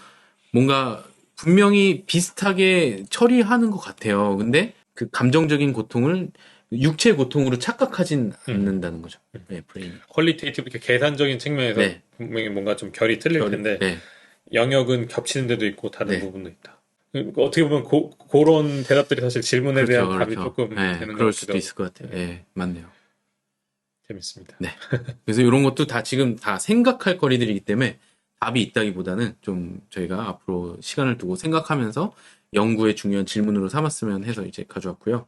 뭔가 분명히 비슷하게 처리하는 것 같아요. 근데 그 감정적인 고통을 육체 고통으로 착각하진 않는다는 거죠. 네, 브레인. 퀄리테이티브 이렇게 계산적인 측면에서 네. 분명히 뭔가 좀 결이 틀릴 텐데 네. 영역은 겹치는 데도 있고 다른 네. 부분도 있다. 어떻게 보면 그런 대답들이 사실 질문에 대한 답이 조금 네, 되는 그럴 것 수도 같기도 있을 것 같아요. 네, 맞네요. 재밌습니다. 네. 그래서 이런 것도 다 지금 다 생각할 거리들이기 때문에 답이 있다기보다는 좀 저희가 앞으로 시간을 두고 생각하면서 연구의 중요한 질문으로 삼았으면 해서 이제 가져왔고요.